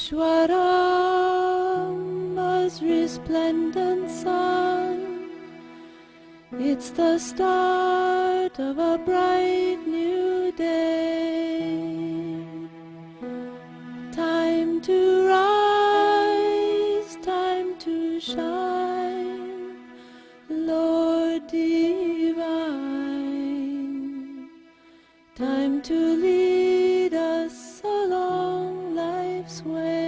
Ishwaram, as resplendent sun. It's the start of a bright new day. Time to rise, time to shine, Lord divine. Time to lead us along life's way.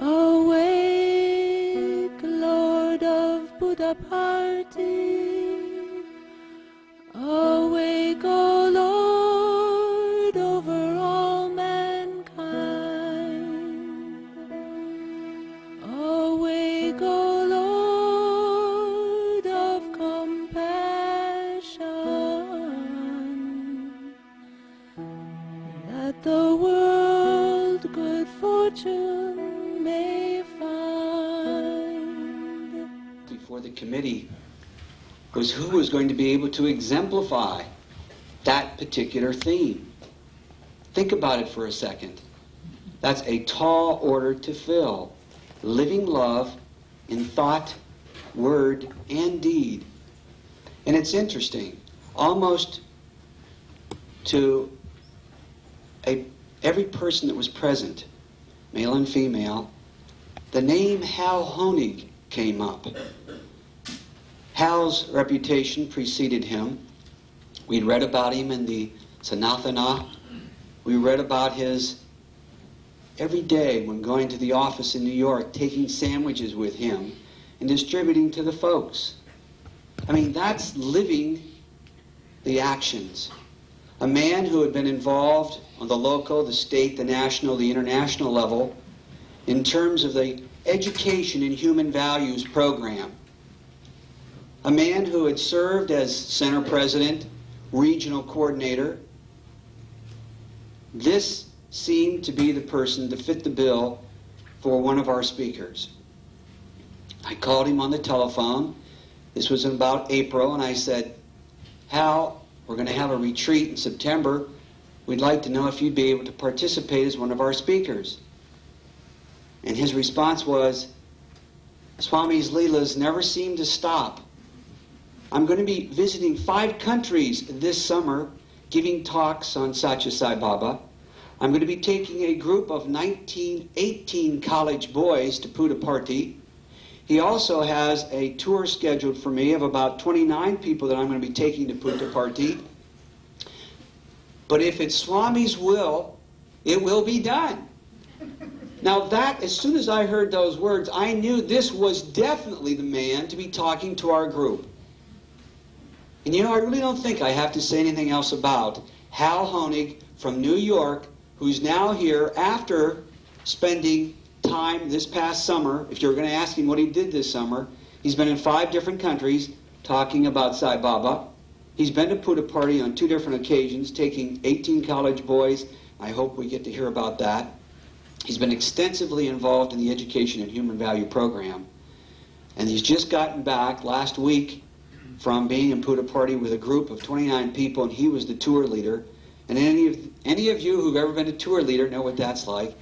Awake, Lord of Buddha party. Awake, O Lord, over all mankind. Awake, O Lord of compassion, that the world good fortune may find. Before the committee was who was going to be able to exemplify that particular theme. Think about it for a second. That's a tall order to fill. Living love in thought, word, and deed. And it's interesting, almost to every person that was present, male and female, the name Hal Honig came up. Hal's reputation preceded him. We'd read about him in the Sanatana. We read about his every day when going to the office in New York, taking sandwiches with him and distributing to the folks. I mean, that's living the actions. A man who had been involved on the local, the state, the national, the international level in terms of the Education in Human Values program. A man who had served as center president, regional coordinator. This seemed to be the person to fit the bill for one of our speakers. I called him on the telephone. This was in about April, and I said, Hal, we're going to have a retreat in September. We'd like to know if you'd be able to participate as one of our speakers. And his response was, Swami's Leelas never seem to stop. I'm going to be visiting 5 countries this summer, giving talks on Sathya Sai Baba. I'm going to be taking a group of 18 college boys to Puttaparthi. He also has a tour scheduled for me of about 29 people that I'm going to be taking to Puttaparthi. But if it's Swami's will, it will be done. Now that, as soon as I heard those words, I knew this was definitely the man to be talking to our group. And you know, I really don't think I have to say anything else about Hal Honig from New York, who's now here after spending time this past summer. If you're going to ask him what he did this summer, he's been in 5 different countries talking about Sai Baba. He's been to Puttaparthi on 2 different occasions, taking 18 college boys. I hope we get to hear about that. He's been extensively involved in the Education and Human Value program. And he's just gotten back last week from being in Puttaparthi with a group of 29 people, and he was the tour leader. And any of you who've ever been a tour leader know what that's like.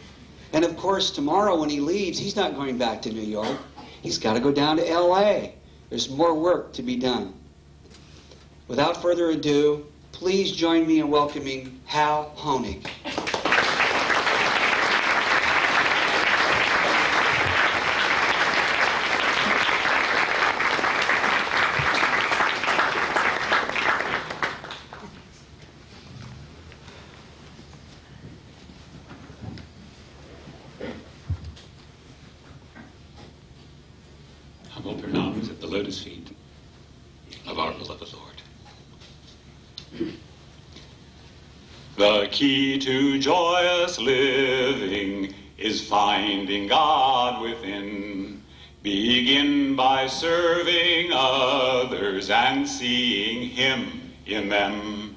And of course, tomorrow when he leaves, he's not going back to New York. He's got to go down to LA. There's more work to be done. Without further ado, please join me in welcoming Hal Honig. Humble pranams at the lotus feet of our beloved Lord. The key to joyous living is finding God within. Begin by serving others and seeing Him in them.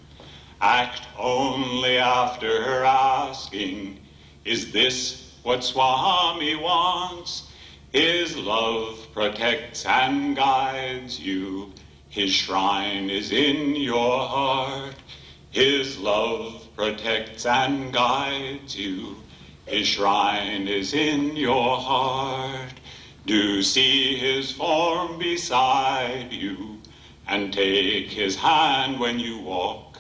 Act only after asking, is this what Swami wants? His love protects and guides you. His shrine is in your heart. His love protects and guides you. His shrine is in your heart. Do see his form beside you, and take his hand when you walk.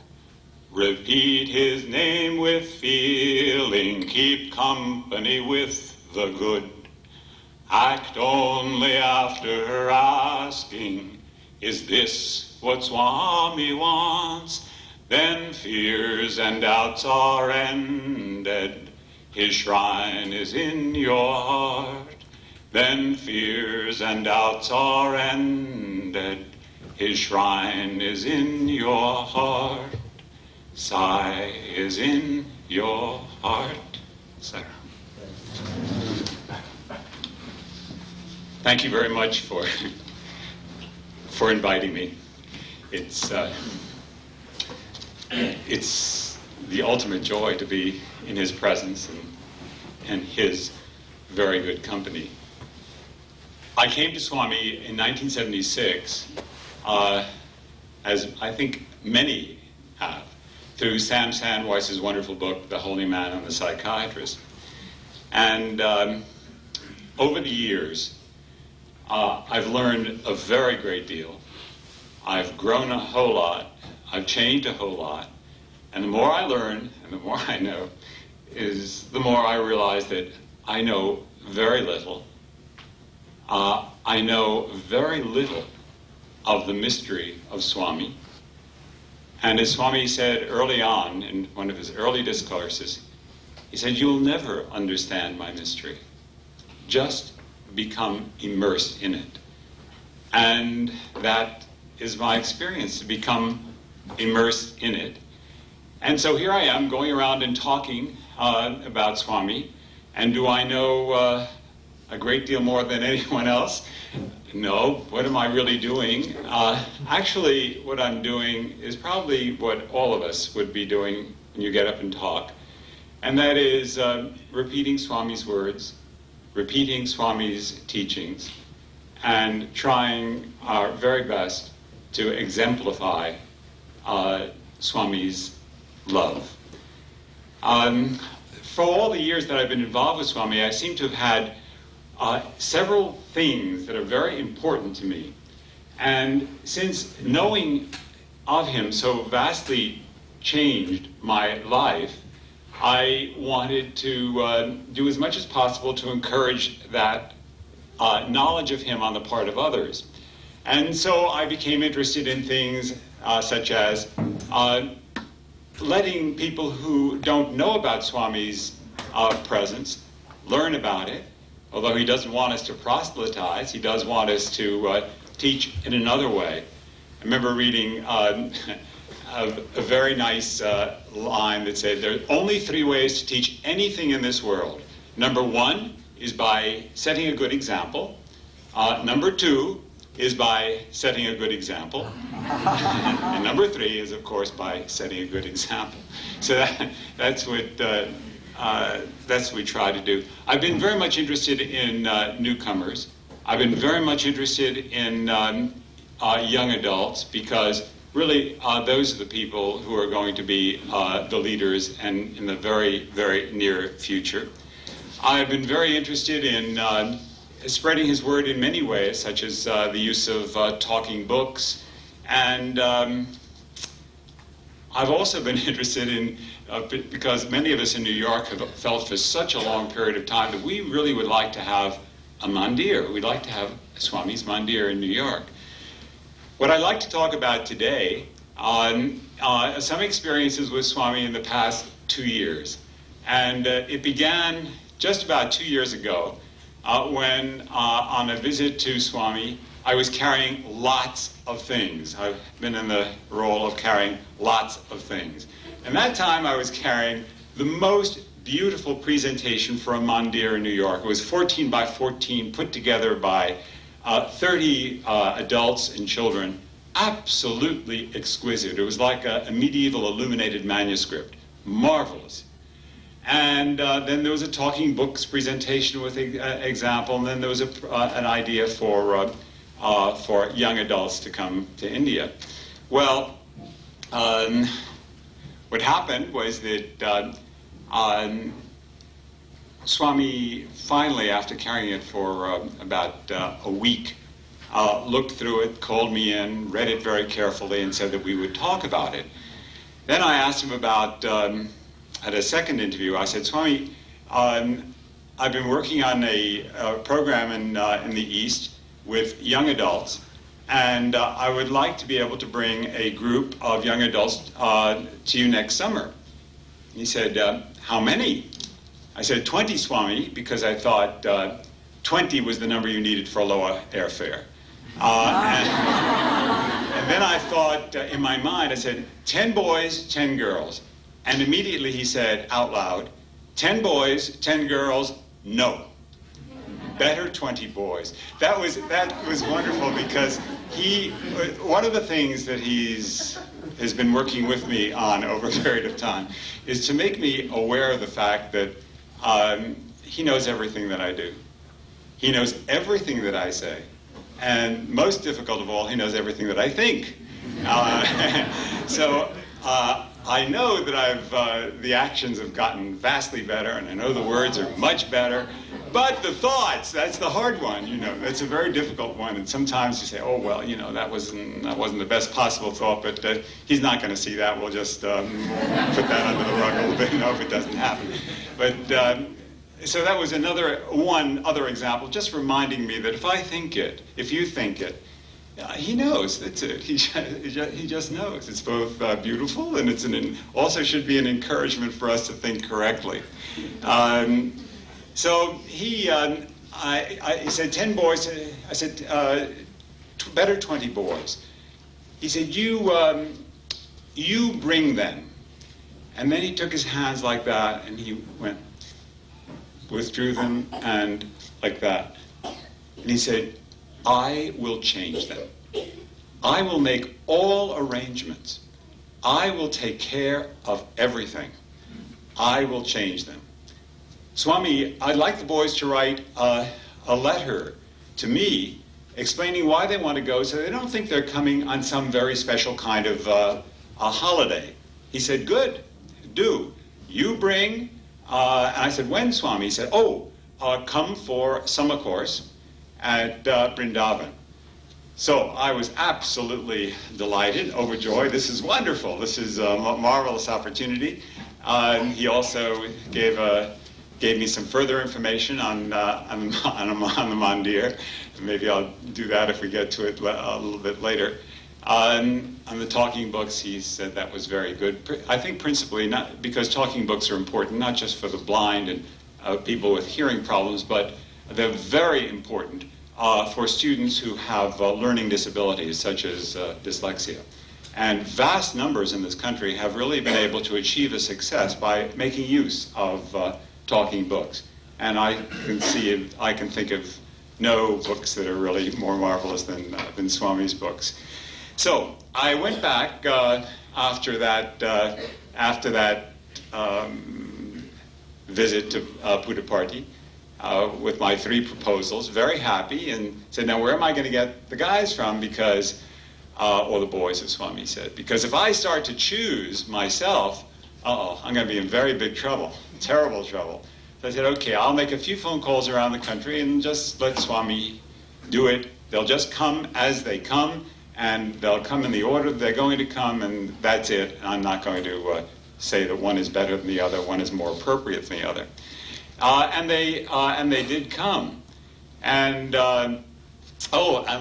Repeat his name with feeling. Keep company with the good. Act only after asking, is this what Swami wants? Then fears and doubts are ended. His shrine is in your heart. Then fears and doubts are ended. His shrine is in your heart. Sai is in your heart. Sarah. Thank you very much for inviting me. It's the ultimate joy to be in his presence and his very good company. I came to Swami in 1976, as I think many have, through Sam Sandweiss's wonderful book, The Holy Man and the Psychiatrist. And over the years, I've learned a very great deal. I've grown a whole lot. I've changed a whole lot. And the more I learn and the more I know, is the more I realize that I know very little. I know very little of the mystery of Swami. And as Swami said early on in one of his early discourses, he said, you'll never understand my mystery. Just become immersed in it. And that is my experience, to become immersed in it. And so here I am going around and talking about Swami. And do I know a great deal more than anyone else? No. What am I really doing? Actually, what I'm doing is probably what all of us would be doing when you get up and talk. And that is repeating Swami's words, repeating Swami's teachings, and trying our very best to exemplify Swami's love. For all the years that I've been involved with Swami, I seem to have had several things that are very important to me. And since knowing of him so vastly changed my life, I wanted to do as much as possible to encourage that knowledge of him on the part of others. And so I became interested in things such as letting people who don't know about Swami's presence learn about it. Although he doesn't want us to proselytize, he does want us to teach in another way. I remember reading a very nice line that said, there are only 3 ways to teach anything in this world. Number 1 is by setting a good example. Number 2 is by setting a good example. And number 3 is, of course, by setting a good example. So that's what we try to do. I've been very much interested in newcomers. I've been very much interested in young adults, because really those are the people who are going to be the leaders and in the very, very near future. I've been very interested in spreading his word in many ways, such as the use of talking books. And I've also been interested in, because many of us in New York have felt for such a long period of time that we really would like to have a mandir. We'd like to have Swami's mandir in New York. What I'd like to talk about today are some experiences with Swami in the past 2 years. And it began just about 2 years ago when on a visit to Swami, I was carrying lots of things. I've been in the role of carrying lots of things. And that time I was carrying the most beautiful presentation for a mandir in New York. It was 14 by 14, put together by 30 adults and children. Absolutely exquisite. It was like a medieval illuminated manuscript. Marvelous. And then there was a talking books presentation with an example, and then there was an idea for young adults to come to India. Well, what happened was that Swami finally, after carrying it for about a week, looked through it, called me in, read it very carefully, and said that we would talk about it. Then I asked him about, at a second interview, I said, Swami, I've been working on a program in the East with young adults, and I would like to be able to bring a group of young adults to you next summer. He said, how many? I said, 20, Swami, because I thought 20 was the number you needed for a lower airfare. And then I thought, in my mind, I said, 10 boys, 10 girls. And immediately he said out loud, 10 boys, 10 girls, no. Better 20 boys. That was wonderful, because one of the things that has been working with me on over a period of time is to make me aware of the fact that he knows everything that I do. He knows everything that I say. And most difficult of all, he knows everything that I think. So I know that the actions have gotten vastly better, and I know the words are much better. But the thoughts, that's the hard one, you know. That's a very difficult one. And sometimes you say, oh, well, you know, that wasn't the best possible thought, but he's not going to see that. We'll just put that under the rug a little bit, if it doesn't happen. But so that was one other example, just reminding me that if I think it, if you think it, he knows. That's it. He just knows. It's both beautiful, and it's also should be an encouragement for us to think correctly. So he said 10 boys. I said better 20 boys. He said you bring them, and then he took his hands like that, and he withdrew them, and like that, and he said, I will change them. I will make all arrangements. I will take care of everything. I will change them. Swami, I'd like the boys to write a letter to me explaining why they want to go, so they don't think they're coming on some very special kind of a holiday. He said, good, do. You bring, and I said, when, Swami? He said, come for summer course at Vrindavan. So I was absolutely delighted, overjoyed. This is wonderful. This is a marvelous opportunity. He also gave me some further information on the Mandir. Maybe I'll do that if we get to it a little bit later. On the talking books, he said that was very good. I think principally not because talking books are important, not just for the blind and people with hearing problems, but they're very important for students who have learning disabilities, such as dyslexia. And vast numbers in this country have really been able to achieve a success by making use of talking books. And I can think of no books that are really more marvelous than Swami's books. So I went back after that visit to Puttaparthi with my 3 proposals, very happy, and said, now where am I going to get the guys from? Because, or the boys, as Swami said, because if I start to choose myself, I'm going to be in very big trouble, terrible trouble. So I said, okay, I'll make a few phone calls around the country and just let Swami do it. They'll just come as they come, and they'll come in the order they're going to come, and that's it. I'm not going to say that one is better than the other, one is more appropriate than the other. And they did come. And and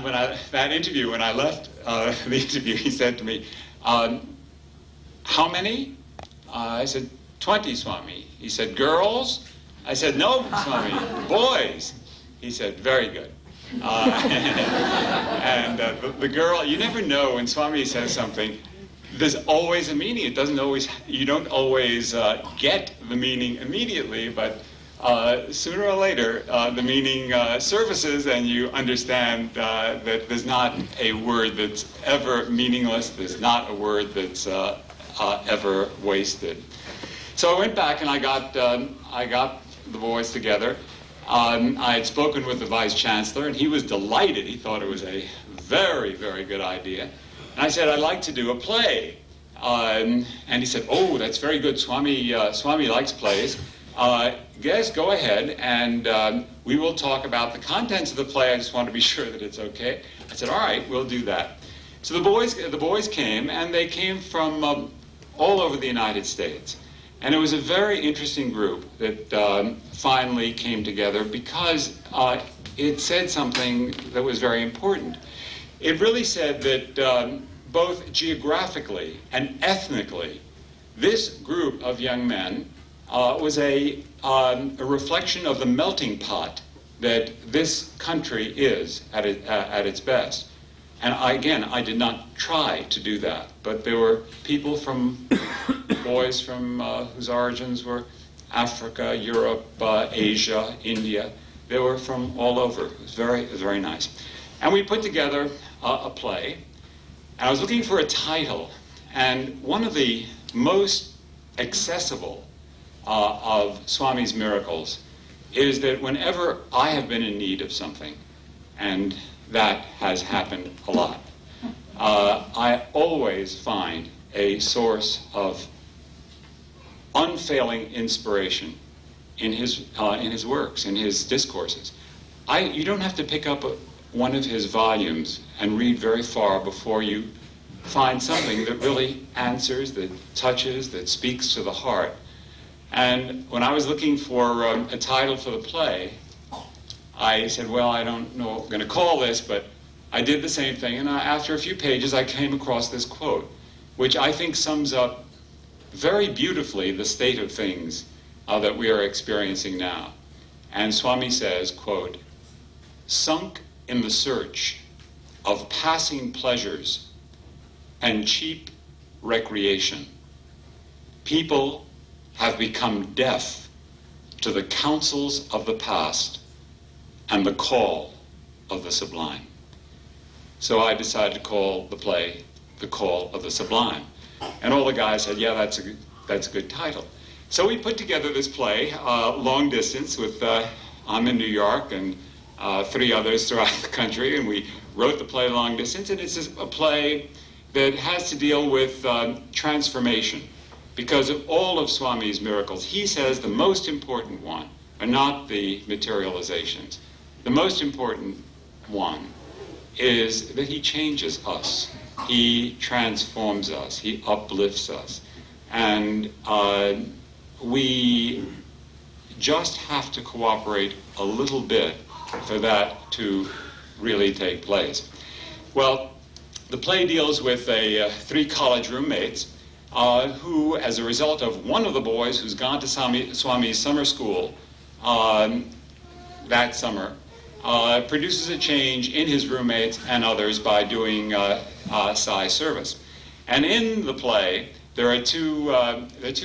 when that interview, when I left the interview, he said to me, how many? I said, 20, Swami. He said, girls? I said, no, Swami, boys. He said, very good. And the girl, you never know when Swami says something, there's always a meaning. You don't always get the meaning immediately, but sooner or later, the meaning surfaces, and you understand that there's not a word that's ever meaningless. There's not a word that's ever wasted. So I went back and I got the boys together. I had spoken with the Vice Chancellor, and he was delighted. He thought it was a very, very good idea. And I said, I'd like to do a play and he said, "Oh, that's very good. Swami likes plays. Yes, go ahead, and we will talk about the contents of the play. I just want to be sure that it's okay." I said, "All right, we'll do that." So the boys came, and they came from all over the United States. And it was a very interesting group that finally came together because it said something that was very important. It really said that both geographically and ethnically, this group of young men was a reflection of the melting pot that this country is at its best. And I did not try to do that, but there were people boys from whose origins were Africa, Europe, Asia, India. They were from all over. It was very nice. And we put together a play. And I was looking for a title, and one of the most accessible of Swami's miracles is that whenever I have been in need of something, and that has happened a lot, I always find a source of unfailing inspiration in his works, in his discourses. You don't have to pick up one of his volumes and read very far before you find something that really answers, that touches, that speaks to the heart. And when I was looking for a title for the play, I said, well, I don't know what I'm going to call this, but I did the same thing, and after a few pages I came across this quote, which I think sums up very beautifully the state of things that we are experiencing now. And Swami says, quote, "Sunk in the search of passing pleasures and cheap recreation, people have become deaf to the counsels of the past and the call of the sublime." So I decided to call the play "The Call of the Sublime." And all the guys said, yeah, that's a good title. So we put together this play, long distance, with I'm in New York and 3 others throughout the country, and we wrote the play long distance, and it's a play that has to deal with transformation. Because of all of Swami's miracles, he says the most important one are not the materializations. The most important one is that he changes us. He transforms us. He uplifts us. And we just have to cooperate a little bit for that to really take place. Well, the play deals with 3 college roommates who, as a result of one of the boys who's gone to Swami's summer school that summer, produces a change in his roommates and others by doing Sai service. And in the play, there are two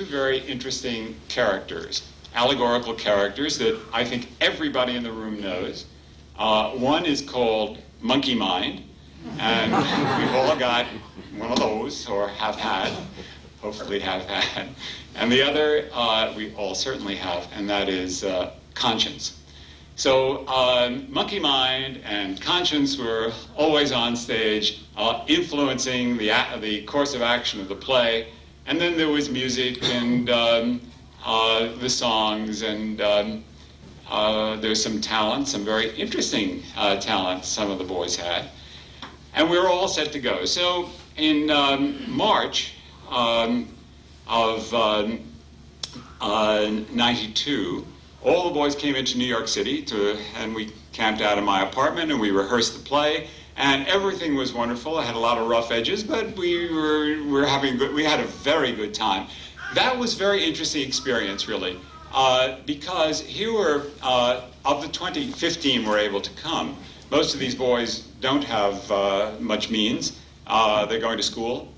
very interesting characters, allegorical characters that I think everybody in the room knows. One is called Monkey Mind, and we've all got one of those, or have had, hopefully have had. And the other we all certainly have, and that is Conscience. So Monkey Mind and Conscience were always on stage, influencing the course of action of the play. And then there was music and the songs, and there's some talent, some very interesting talent some of the boys had. And we were all set to go. So in March of '92, all the boys came into New York City and we camped out in my apartment and we rehearsed the play, and everything was wonderful. I had a lot of rough edges, but we had a very good time. That was a very interesting experience, really, because here were, of the 15 were able to come. Most of these boys don't have much means. They're going to school,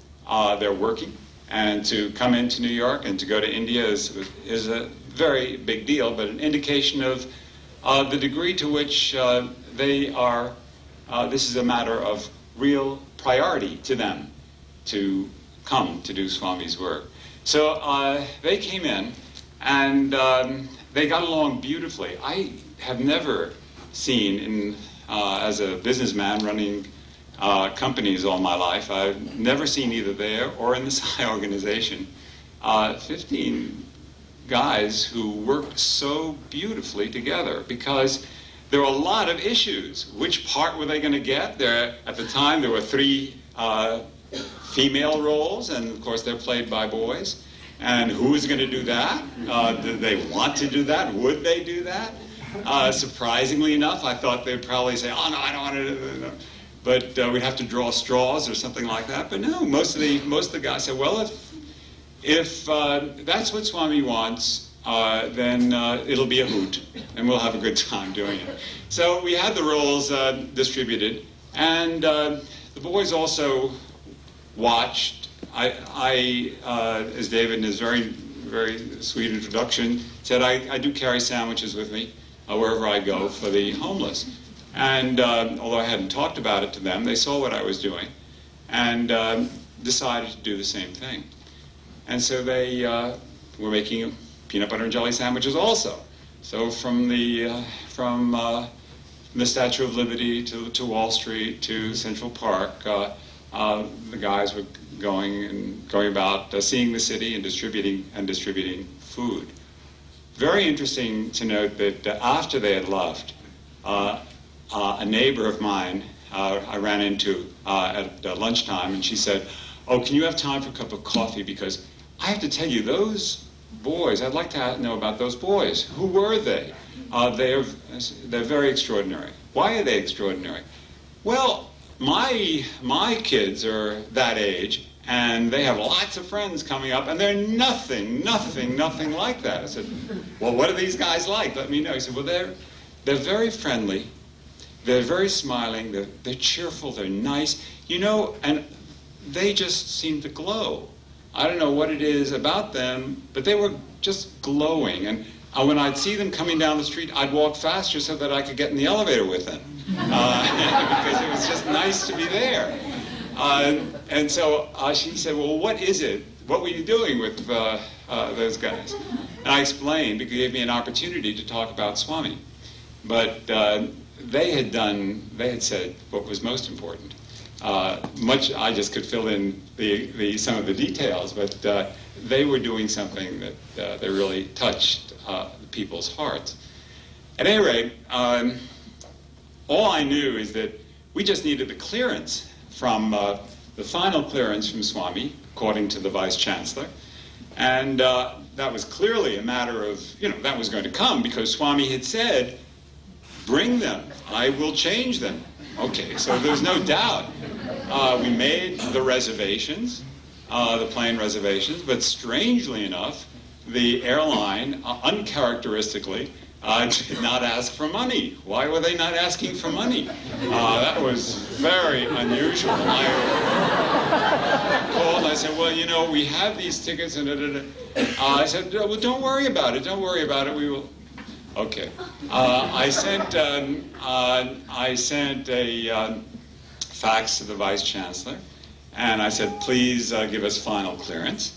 they're working, and to come into New York and to go to India is a very big deal, but an indication of the degree to which they are, this is a matter of real priority to them to come to do Swami's work. So they came in, and they got along beautifully. I have never seen, as a businessman running companies all my life. I've never seen either there or in the Sai Organization 15 guys who worked so beautifully together, because there were a lot of issues. Which part were they going to get? At the time, there were 3 female roles, and of course they're played by boys. And who was going to do that? Did they want to do that? Would they do that? Surprisingly enough, I thought they'd probably say, "Oh no, I don't want to do that." But we'd have to draw straws or something like that. But no, most of the guys said, "Well, if that's what Swami wants, then it'll be a hoot, and we'll have a good time doing it." So we had the roles distributed, and the boys also watched. I as David in his very, very sweet introduction said, I do carry sandwiches with me wherever I go for the homeless. And although I hadn't talked about it to them, they saw what I was doing and decided to do the same thing. And so they were making peanut butter and jelly sandwiches also. So from the Statue of Liberty to Wall Street to Central Park, the guys were going about seeing the city and distributing food. Very interesting to note that after they had left, a neighbor of mine I ran into at lunchtime, and she said, "Oh, can you have time for a cup of coffee? Because I have to tell you, those boys, I'd like to know about those boys. Who were they? They're very extraordinary." "Why are they extraordinary?" "Well, my kids are that age, and they have lots of friends coming up, and they're nothing like that." I said, "Well, what are these guys like? Let me know." He said, "Well, they're very friendly, they're very smiling, they're cheerful, they're nice, and they just seem to glow. I don't know what it is about them, but they were just glowing. And when I'd see them coming down the street, I'd walk faster so that I could get in the elevator with them, because it was just nice to be there." And so she said, "Well, what is it? What were you doing with those guys?" And I explained, because it gave me an opportunity to talk about Swami. But they had said what was most important. I just could fill in some of the details, but they were doing something that really touched people's hearts. At any rate, all I knew is that we just needed the clearance from the final clearance from Swami, according to the Vice Chancellor, and that was clearly a matter of, that was going to come, because Swami had said, "Bring them, I will change them." Okay, so there's no doubt. We made the reservations, the plane reservations, but strangely enough, the airline, uncharacteristically, did not ask for money. Why were they not asking for money? That was very unusual. I called and I said, "Well, we have these tickets," and I said, "Well, don't worry about it, we will." Okay. I sent a fax to the Vice Chancellor, and I said, "Please give us final clearance."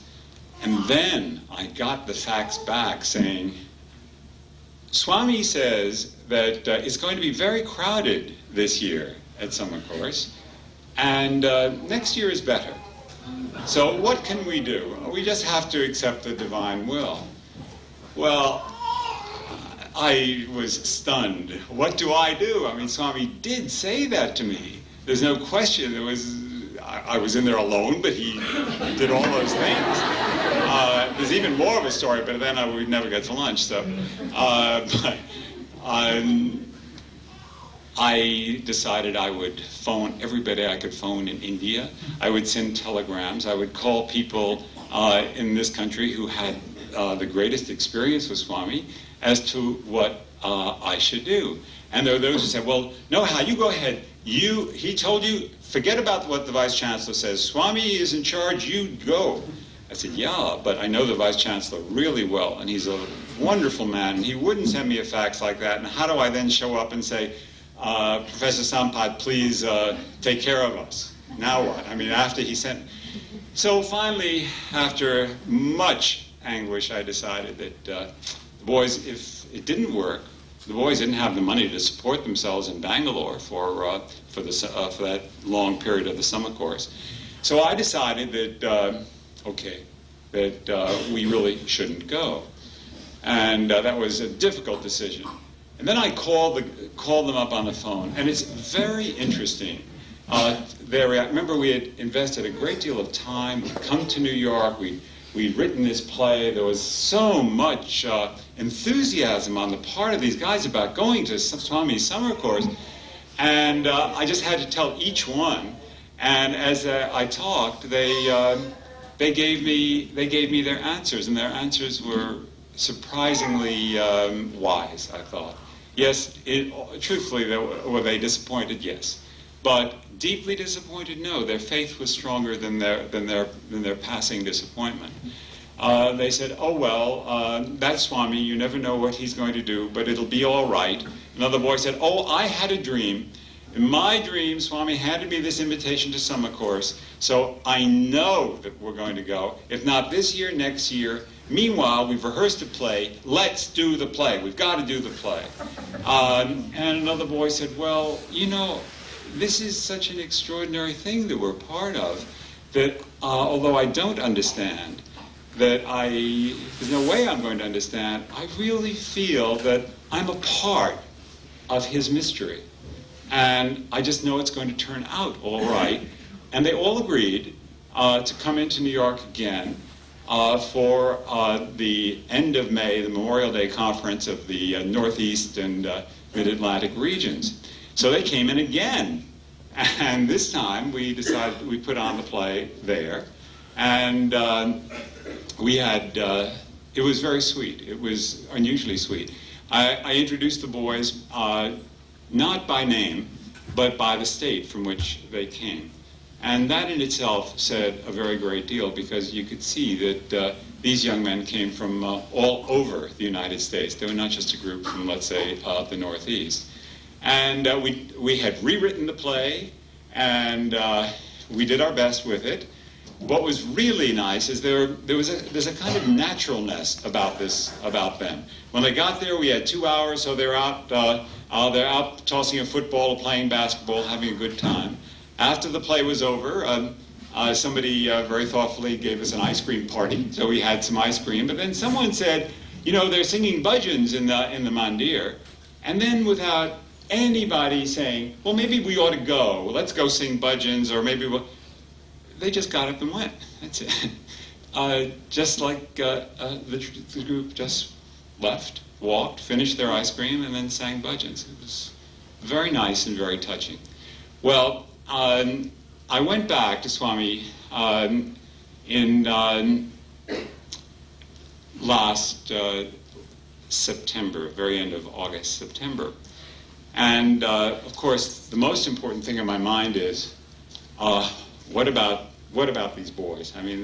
And then I got the fax back saying, "Swami says that it's going to be very crowded this year at summer course, and next year is better. So what can we do? We just have to accept the divine will." Well, I was stunned. What do I do? I mean, Swami did say that to me. There's no question. I was in there alone, but he did all those things. There's even more of a story, but then we'd never get to lunch. So, I decided I would phone everybody I could phone in India. I would send telegrams. I would call people in this country who had the greatest experience with Swami as to what I should do. And there were those who said, "Well, no, Hal, you go ahead. He told you, forget about what the Vice Chancellor says. Swami is in charge, you go." I said, "Yeah, but I know the Vice Chancellor really well, and he's a wonderful man, and he wouldn't send me a fax like that. And how do I then show up and say, Professor Sampad, please take care of us? Now what?" I mean, after he sent... So finally, after much anguish, I decided that, boys, if it didn't work, the boys didn't have the money to support themselves in Bangalore for that long period of the summer course. So I decided that we really shouldn't go, and that was a difficult decision. And then I called them up on the phone, and it's very interesting. Remember, we had invested a great deal of time. We'd come to New York. We'd written this play. There was so much enthusiasm on the part of these guys about going to Swami's summer course, and I just had to tell each one. And as I talked, they gave me their answers, and their answers were surprisingly wise, I thought. Yes, truthfully, were they disappointed? Yes. But deeply disappointed? No. Their faith was stronger than their passing disappointment. They said, "Oh well, that's Swami. You never know what he's going to do, but it'll be all right." Another boy said, "Oh, I had a dream. In my dream, Swami handed me this invitation to summer course, so I know that we're going to go. If not this year, next year. Meanwhile, we've rehearsed a play. Let's do the play. We've got to do the play." And another boy said, "Well, you know, this is such an extraordinary thing that we're part of, that although I don't understand, there's no way I'm going to understand, I really feel that I'm a part of his mystery. And I just know it's going to turn out all right." And they all agreed to come into New York again for the end of May, the Memorial Day conference of the Northeast and Mid-Atlantic regions. So they came in again, and this time we decided we put on the play there, and it was very sweet. It was unusually sweet. I introduced the boys not by name, but by the state from which they came. And that in itself said a very great deal, because you could see that these young men came from all over the United States. They were not just a group from, let's say, the Northeast. And we had rewritten the play, and we did our best with it. What was really nice is there's a kind of naturalness about them. When they got there, we had 2 hours, so they're out tossing a football, playing basketball, having a good time. After the play was over, somebody very thoughtfully gave us an ice cream party, so we had some ice cream. But then someone said, "You know, they're singing bhajans in the mandir," and then without anybody saying, "Well, maybe we ought to go. Let's go sing bhajans," or maybe they just got up and went. That's it. Just like the group just left, walked, finished their ice cream, and then sang bhajans. It was very nice and very touching. Well, I went back to Swami in last September, very end of August, September. And of course, the most important thing in my mind is, what about these boys? I mean,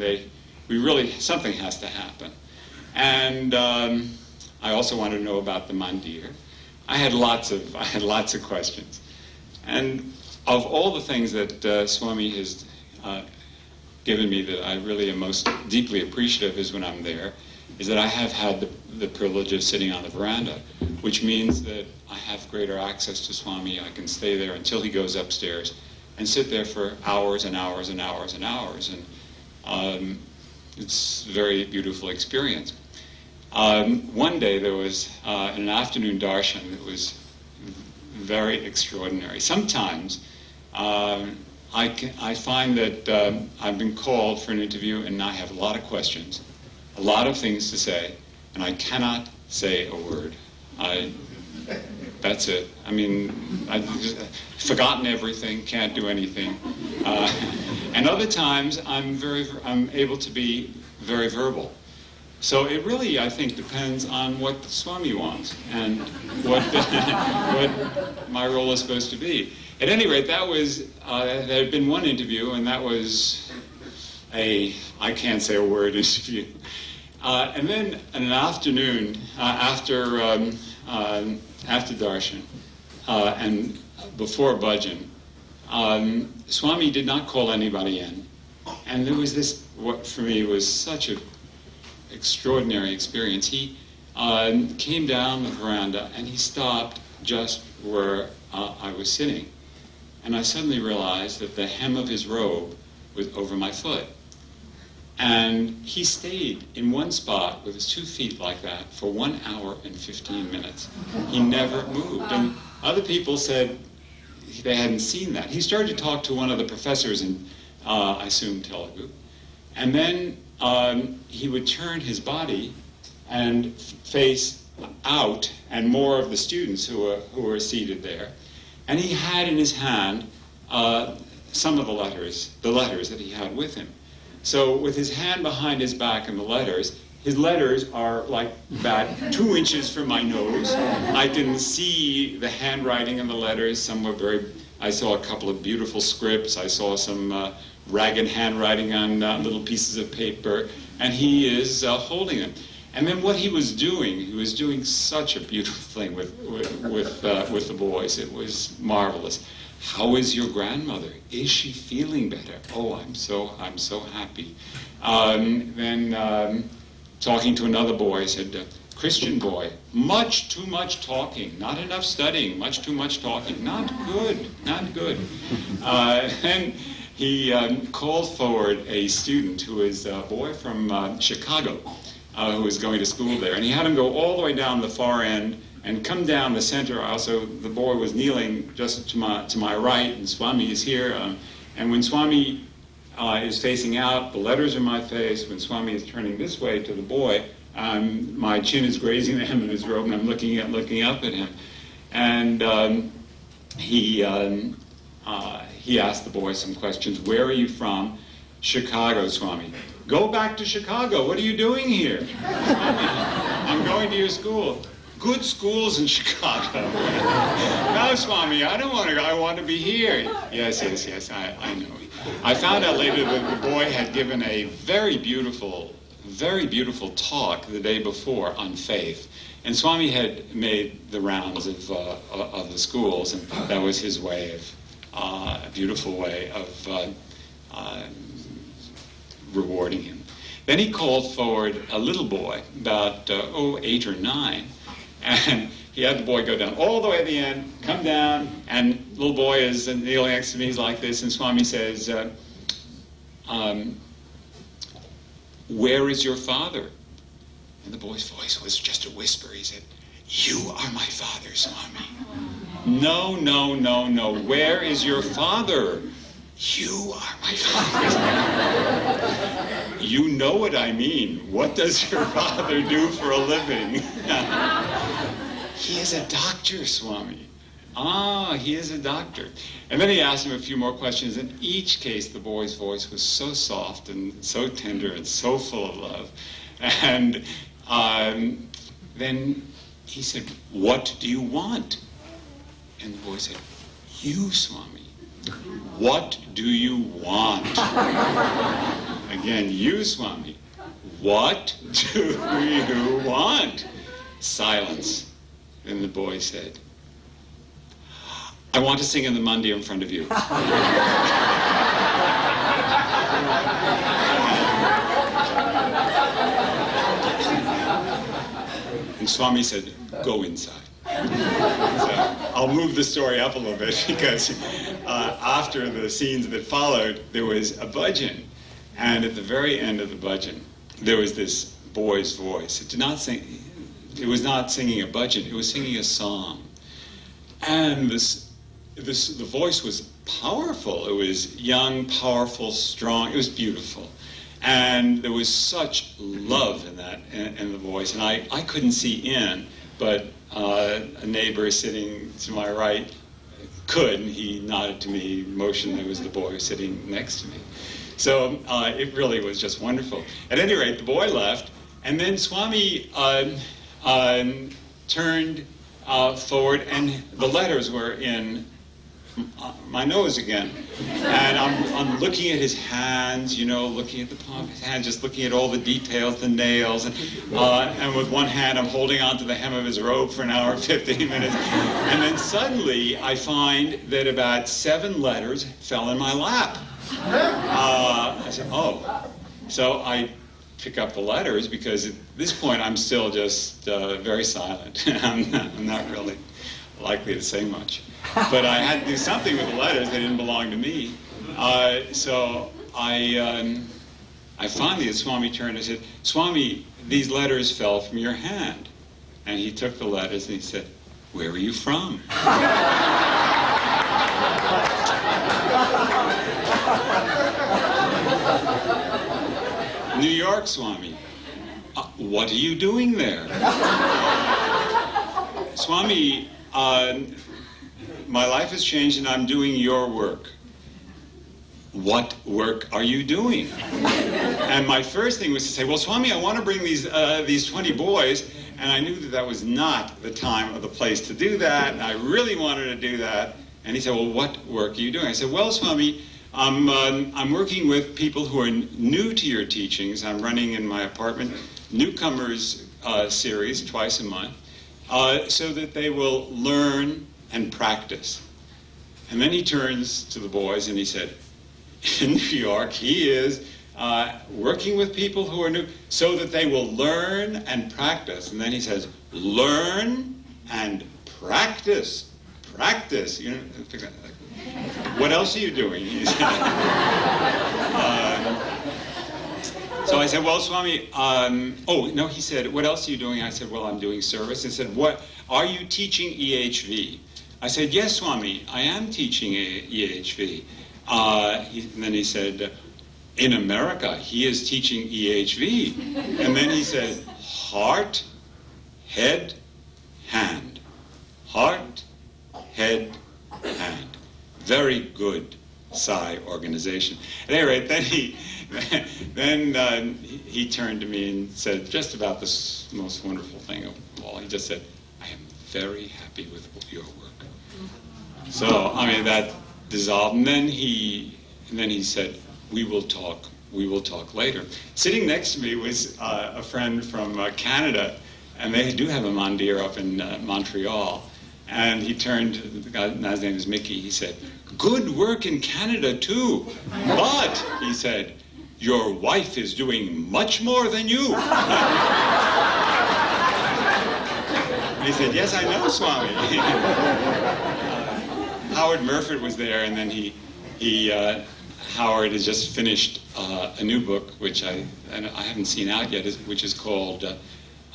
something has to happen. And I also wanted to know about the mandir. I had lots of questions. And of all the things that Swami has given me that I really am most deeply appreciative is when I'm there, is that I have had the privilege of sitting on the veranda, which means that I have greater access to Swami. I can stay there until he goes upstairs and sit there for hours and hours and hours and hours. And it's a very beautiful experience. One day there was an afternoon darshan that was very extraordinary. Sometimes I find that I've been called for an interview and I have a lot of questions, a lot of things to say, and I cannot say a word. That's it. I mean, I've just forgotten everything, can't do anything. And other times I'm able to be very verbal. So it really, I think, depends on what Swami wants and what my role is supposed to be. At any rate, there had been one interview, and that was I can't say a word interview. And then in an afternoon, after darshan and before bhajan, Swami did not call anybody in. And there was this, what for me was such an extraordinary experience. He came down the veranda, and he stopped just where I was sitting. And I suddenly realized that the hem of his robe was over my foot. And he stayed in one spot with his 2 feet like that for 1 hour and 15 minutes. He never moved. And other people said they hadn't seen that. He started to talk to one of the professors in, I assume, Telugu. And then he would turn his body and face out, and more of the students who were seated there. And he had in his hand some of the letters that he had with him. So with his hand behind his back and his letters are like about 2 inches from my nose. I can see the handwriting in the letters. Some were I saw a couple of beautiful scripts. I saw some ragged handwriting on little pieces of paper, and he is holding them. And then what he was doing such a beautiful thing with the boys. It was marvelous. How is your grandmother? Is she feeling better? Oh, I'm so happy. Then talking to another boy, I said, Christian boy, much too much talking, not enough studying, much too much talking, not good. And he called forward a student who is a boy from Chicago, who was going to school there, and he had him go all the way down the far end and come down the center. Also, the boy was kneeling just to my right, and Swami is here. And when Swami is facing out, the letters are in my face. When Swami is turning this way to the boy, my chin is grazing the hem of his robe, and I'm looking up at him. And he asked the boy some questions. Where are you from? Chicago, Swami. Go back to Chicago. What are you doing here? Swami, I'm going to your school. Good schools in Chicago. No, Swami, I don't want to go. I want to be here. Yes, I know. I found out later that the boy had given a very beautiful talk the day before on faith. And Swami had made the rounds of the schools, and that was his way a beautiful way of rewarding him. Then he called forward a little boy, about 8 or 9, and he had the boy go down all the way at the end, come down, and little boy is kneeling next to me, he's like this, and Swami says, where is your father? And the boy's voice was just a whisper. He said, you are my father, Swami. No. Where is your father? You are my father. You know what I mean. What does your father do for a living? He is a doctor, Swami. He is a doctor. And then he asked him a few more questions. In each case, the boy's voice was so soft and so tender and so full of love. And then he said, what do you want? And the boy said, you, Swami. What do you want? Again, you, Swami. What do you want? Silence. Then the boy said, I want to sing in the mandi in front of you. And Swami said, go inside. So I'll move the story up a little bit because after the scenes that followed, there was a bhajan. And at the very end of the bhajan, there was this boy's voice. It was not singing a bhajan, it was singing a song. And the voice was powerful. It was young, powerful, strong. It was beautiful. And there was such love in that, in the voice. And I couldn't see in, but a neighbor sitting to my right could, and he nodded to me, motioned there was the boy sitting next to me. So it really was just wonderful. At any rate, the boy left, and then Swami turned forward, and the letters were in my nose again. And I'm looking at his hands, looking at the palm of his hand, just looking at all the details, the nails, and with one hand I'm holding onto the hem of his robe for an hour and 15 minutes. And then suddenly I find that about 7 letters fell in my lap. I said, oh. So I pick up the letters, because at this point I'm still just very silent. I'm not really likely to say much. But I had to do something with the letters. They didn't belong to me. So I finally, as Swami turned, I said, Swami, these letters fell from your hand. And he took the letters and he said, where are you from? New York, Swami. What are you doing there? Swami, my life has changed and I'm doing your work. What work are you doing? And my first thing was to say, well, Swami, I want to bring these 20 boys, and I knew that that was not the time or the place to do that, and I really wanted to do that. And he said, well, what work are you doing? I said, well, Swami, I'm working with people who are new to your teachings. I'm running in my apartment newcomers series twice a month, so that they will learn and practice. And then he turns to the boys and he said, in New York, he is working with people who are new so that they will learn and practice. And then he says, learn and practice. Practice. You know, what else are you doing? He said. So I said, well, Swami, oh, no, he said, what else are you doing? I said, well, I'm doing service. He said, what, are you teaching EHV? I said, yes, Swami, I am teaching EHV. And then he said, in America, he is teaching EHV. And then he said, heart, head, hand. Heart, head, hand. Very good Sai Organization. At any rate, then he turned to me and said just about the most wonderful thing of all. He just said, I am very happy with your work. So, I mean, that dissolved. And then he said, we will talk later. Sitting next to me was a friend from Canada, and they do have a mandir up in Montreal. And he turned, the guy's name is Mickey, he said, good work in Canada too, but, he said, your wife is doing much more than you. And he said, yes, I know, Swami. Howard Murford was there, and then Howard has just finished a new book, which I haven't seen out yet, which is called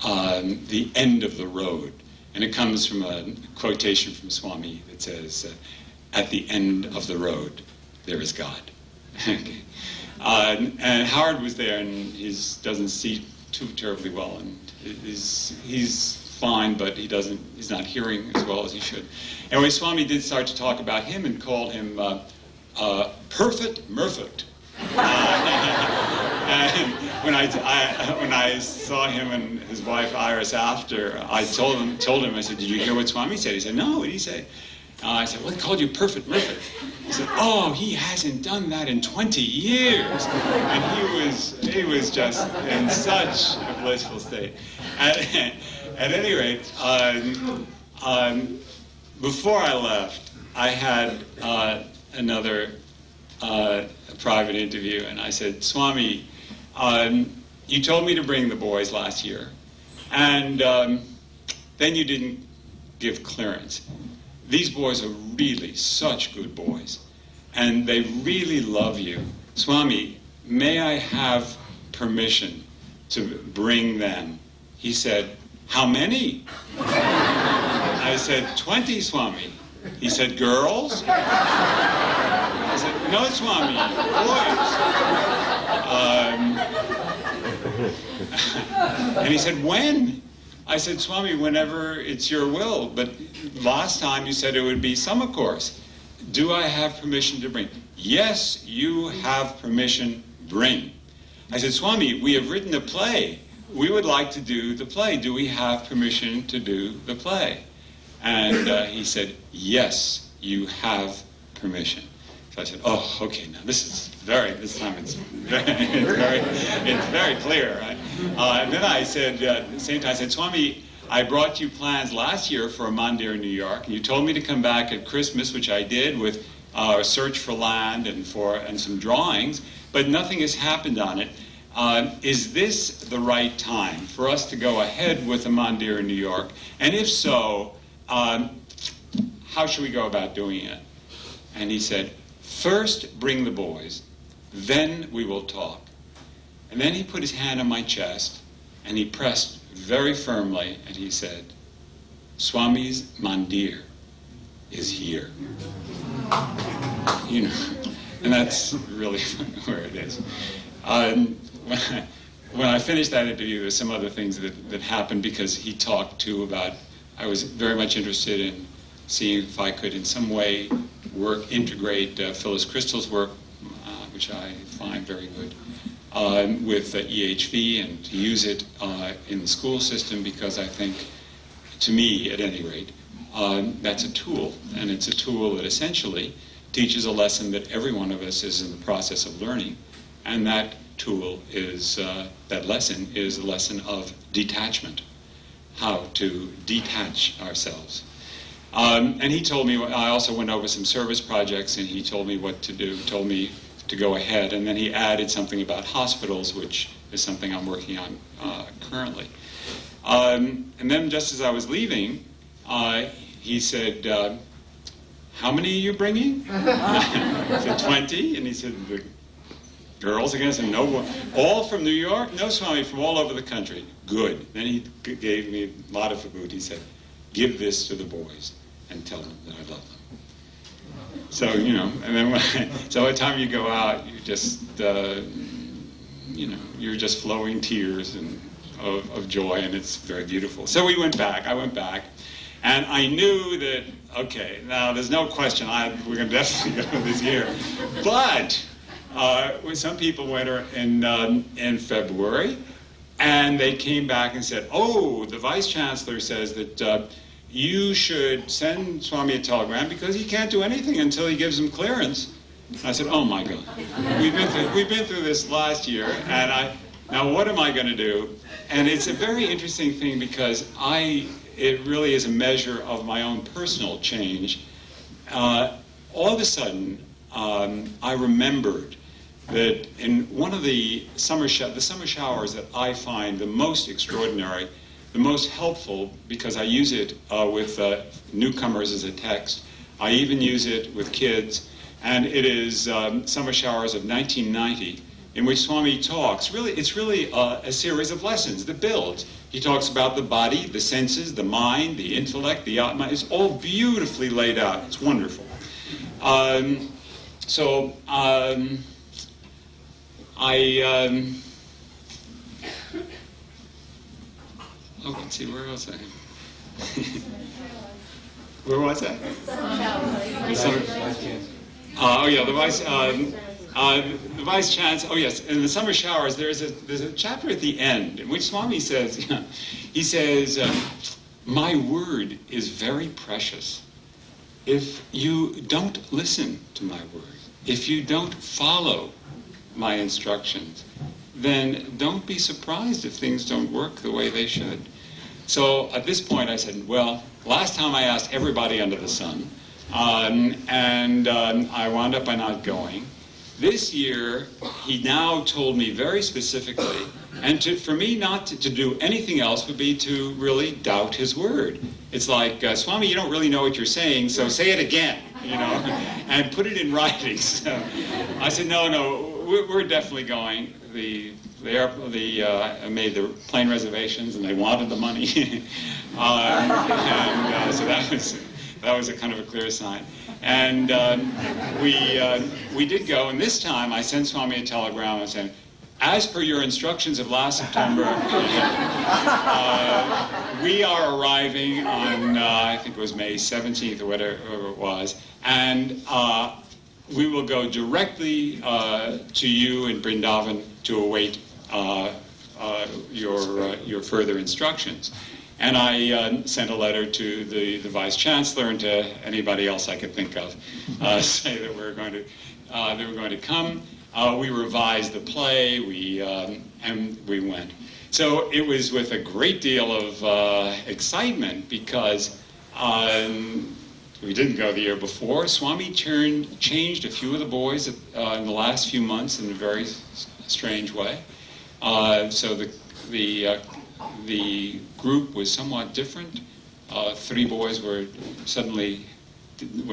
The End of the Road. And it comes from a quotation from Swami that says, at the end of the road, there is God. Okay. And Howard was there, and he doesn't see too terribly well, and he's fine, but he's not hearing as well as he should. Anyway, Swami did start to talk about him and called him Perfect Murfect. And when I saw him and his wife Iris after, I told him, I said, did you hear what Swami said? He said, no, what did he say? I said, well, he called you Perfect Murfect. He said, oh, he hasn't done that in 20 years. And he was just in such a blissful state. At any rate, before I left, I had another private interview, and I said, Swami, you told me to bring the boys last year, and then you didn't give clearance. These boys are really such good boys, and they really love you. Swami, may I have permission to bring them? He said, how many? I said, 20, Swami. He said, girls? I said, no, Swami, boys. And he said, when? I said, Swami, whenever it's your will. But last time you said it would be summer course. Do I have permission to bring? Yes, you have permission, bring. I said, Swami, we have written a play. We would like to do the play. Do we have permission to do the play? And he said, yes, you have permission. So I said, oh, okay, now this time it's very clear, right? And then I said, at the same time, I said, Swami, I brought you plans last year for a mandir in New York, and you told me to come back at Christmas, which I did with a search for land and some drawings, but nothing has happened on it. is this the right time for us to go ahead with the Mandir in New York? And if so, how should we go about doing it? And he said, first bring the boys, then we will talk. And then he put his hand on my chest, and he pressed very firmly, and he said, Swami's Mandir is here. You know, and that's really where it is. When I finished that interview, there's some other things that happened, because he talked too about, I was very much interested in seeing if I could in some way integrate Phyllis Crystal's work, which I find very good, with EHV, and to use it in the school system, because I think, to me at any rate, that's a tool, and it's a tool that essentially teaches a lesson that every one of us is in the process of learning, and that tool is, that lesson is a lesson of detachment, how to detach ourselves. And he told me, I also went over some service projects, and he told me what to do, told me to go ahead, and then he added something about hospitals, which is something I'm working on currently. And then just as I was leaving, he said, how many are you bringing? I said, 20. And he said, the girls again? I said, no, all from New York? No, Swami, from all over the country. Good. Then he gave me a lot of food. He said, give this to the boys and tell them that I love them. So, you know, and then so by the time you go out, you just, you know, you're just flowing tears and of joy, and it's very beautiful. So we went back. I went back, and I knew that, okay, now there's no question we're going to definitely go this year. But some people went in February, and they came back and said, oh, the Vice Chancellor says that you should send Swami a telegram because he can't do anything until he gives him clearance. I said, oh my God, we've been through this last year, and now what am I going to do? And it's a very interesting thing, because it really is a measure of my own personal change. All of a sudden, I remembered that in one of the summer showers that I find the most extraordinary, the most helpful, because I use it with newcomers as a text. I even use it with kids, and it is summer showers of 1990, in which Swami talks. It's really a series of lessons that builds. He talks about the body, the senses, the mind, the intellect, the Atma. It's all beautifully laid out. It's wonderful. Let's see, where was I? Where was I? The Vice Chancellor. Oh yes, in the summer showers, there's a chapter at the end in which Swami says, he says, my word is very precious. If you don't listen to my word, if you don't follow my instructions, then don't be surprised if things don't work the way they should. So at this point I said, well, last time I asked everybody under the sun, and I wound up by not going. This year, he now told me very specifically, and for me not to do anything else would be to really doubt his word. It's like, Swami, you don't really know what you're saying, so say it again, you know, and put it in writing. So I said, no, we're definitely going. I made the plane reservations, and they wanted the money, so that was a kind of a clear sign. And we did go, and this time I sent Swami a telegram and said, as per your instructions of last September, we are arriving on, I think it was May 17th or whatever it was, and we will go directly to you in Vrindavan to await your further instructions. And I sent a letter to the Vice Chancellor and to anybody else I could think of, say that they were going to come. We revised the play, and we went. So it was with a great deal of excitement, because we didn't go the year before. Swami changed a few of the boys in the last few months in a very strange way. So the group was somewhat different. 3 boys were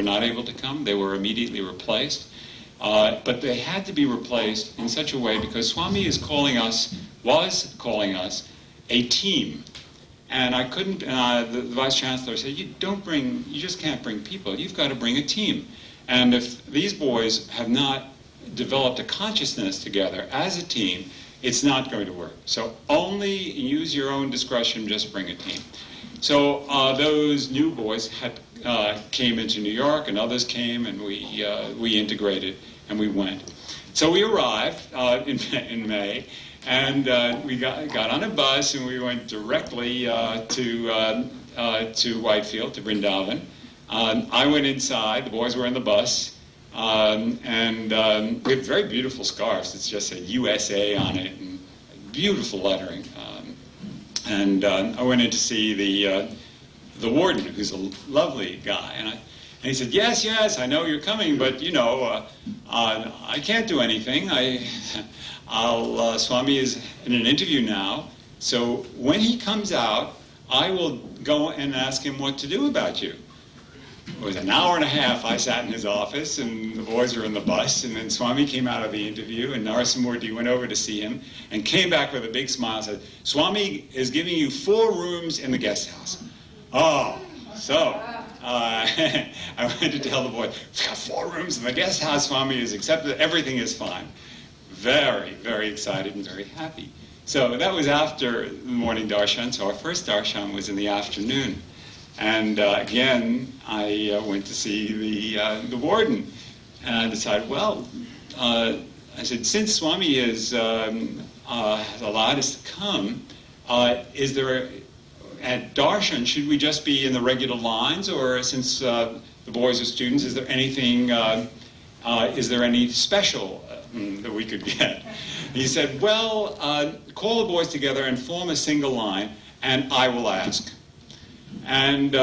not able to come. They were immediately replaced. But they had to be replaced in such a way because Swami was calling us a team. And I couldn't, the Vice Chancellor said, you just can't bring people. You've got to bring a team. And if these boys have not developed a consciousness together as a team, it's not going to work. So only use your own discretion, just bring a team. So those new boys came into New York, and others came, and we integrated, and we went. So we arrived in May, and we got on a bus, and we went directly to Whitefield, to Vrindavan. I went inside. The boys were in the bus, and we have very beautiful scarves. It's just a USA on it, and beautiful lettering. And I went in to see the warden, who's a lovely guy, and he said, yes, I know you're coming, but I can't do anything. Swami is in an interview now, so when he comes out, I will go and ask him what to do about you. It was an hour and a half I sat in his office, and the boys were in the bus, and then Swami came out of the interview, and Narasimurti went over to see him, and came back with a big smile and said, Swami is giving you 4 rooms in the guest house. Oh, so I went to tell the boys, we've got 4 rooms in the guest house, Swami has accepted, everything is fine. Very, very excited and very happy. So that was after the morning darshan, so our first darshan was in the afternoon. And again, I went to see the warden, and I decided, I said, since Swami has allowed us to come, is there at darshan, should we just be in the regular lines, or since the boys are students, is there anything, is there any special that we could get? He said, call the boys together and form a single line, and I will ask. And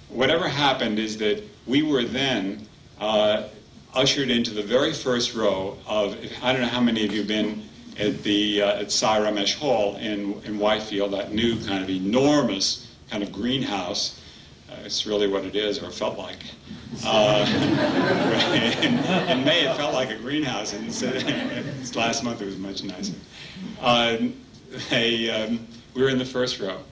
whatever happened is that we were then ushered into the very first row of, I don't know how many of you have been at the at Sai Ramesh Hall in Whitefield, that new kind of enormous kind of greenhouse. It's really what it is, or it felt like. In May it felt like a greenhouse, and last month it was much nicer. We were in the first row.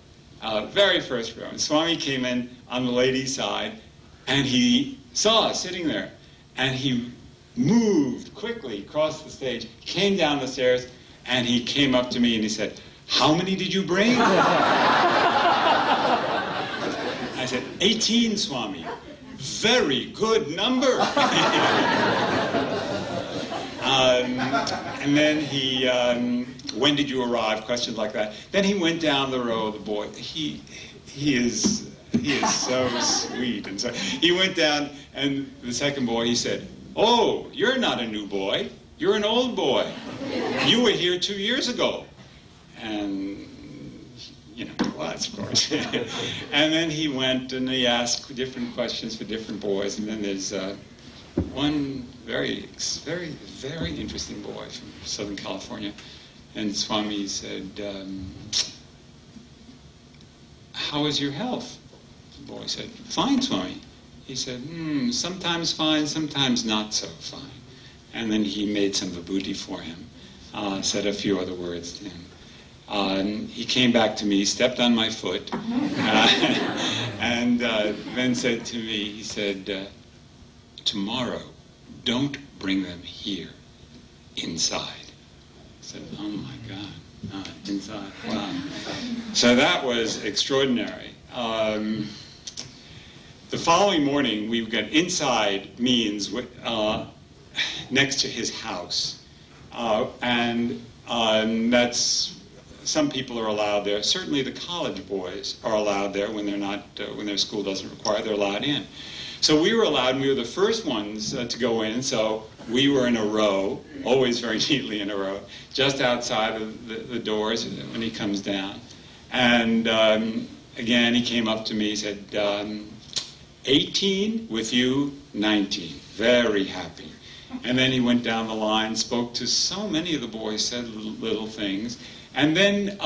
Very first row. And Swami came in on the ladies' side, and he saw us sitting there, and he moved quickly across the stage, came down the stairs, and he came up to me and he said, how many did you bring? I said, 18, Swami. Very good number. And then he, when did you arrive? Questions like that. Then he went down the row. The boy, he is so sweet. And so he went down, and the second boy, he said, oh, you're not a new boy. You're an old boy. You were here 2 years ago. And of course. And then he went and he asked different questions for different boys. And then there's one very, very, very interesting boy from Southern California. And Swami said, how is your health? The boy said, fine, Swami. He said, sometimes fine, sometimes not so fine. And then he made some vibhuti for him, said a few other words to him. He came back to me, stepped on my foot, and then said to me, he said, tomorrow, don't bring them here, inside. I said, oh my God, inside, wow. So that was extraordinary. The following morning, we got inside means next to his house, and that's. Some people are allowed there. Certainly the college boys are allowed there when they're not, when their school doesn't require, they're allowed in. So we were allowed, and we were the first ones to go in, so we were in a row, always very neatly in a row, just outside of the doors when he comes down. And again, he came up to me, he said, 18 with you, 19. Very happy. And then he went down the line, spoke to so many of the boys, said little things, and then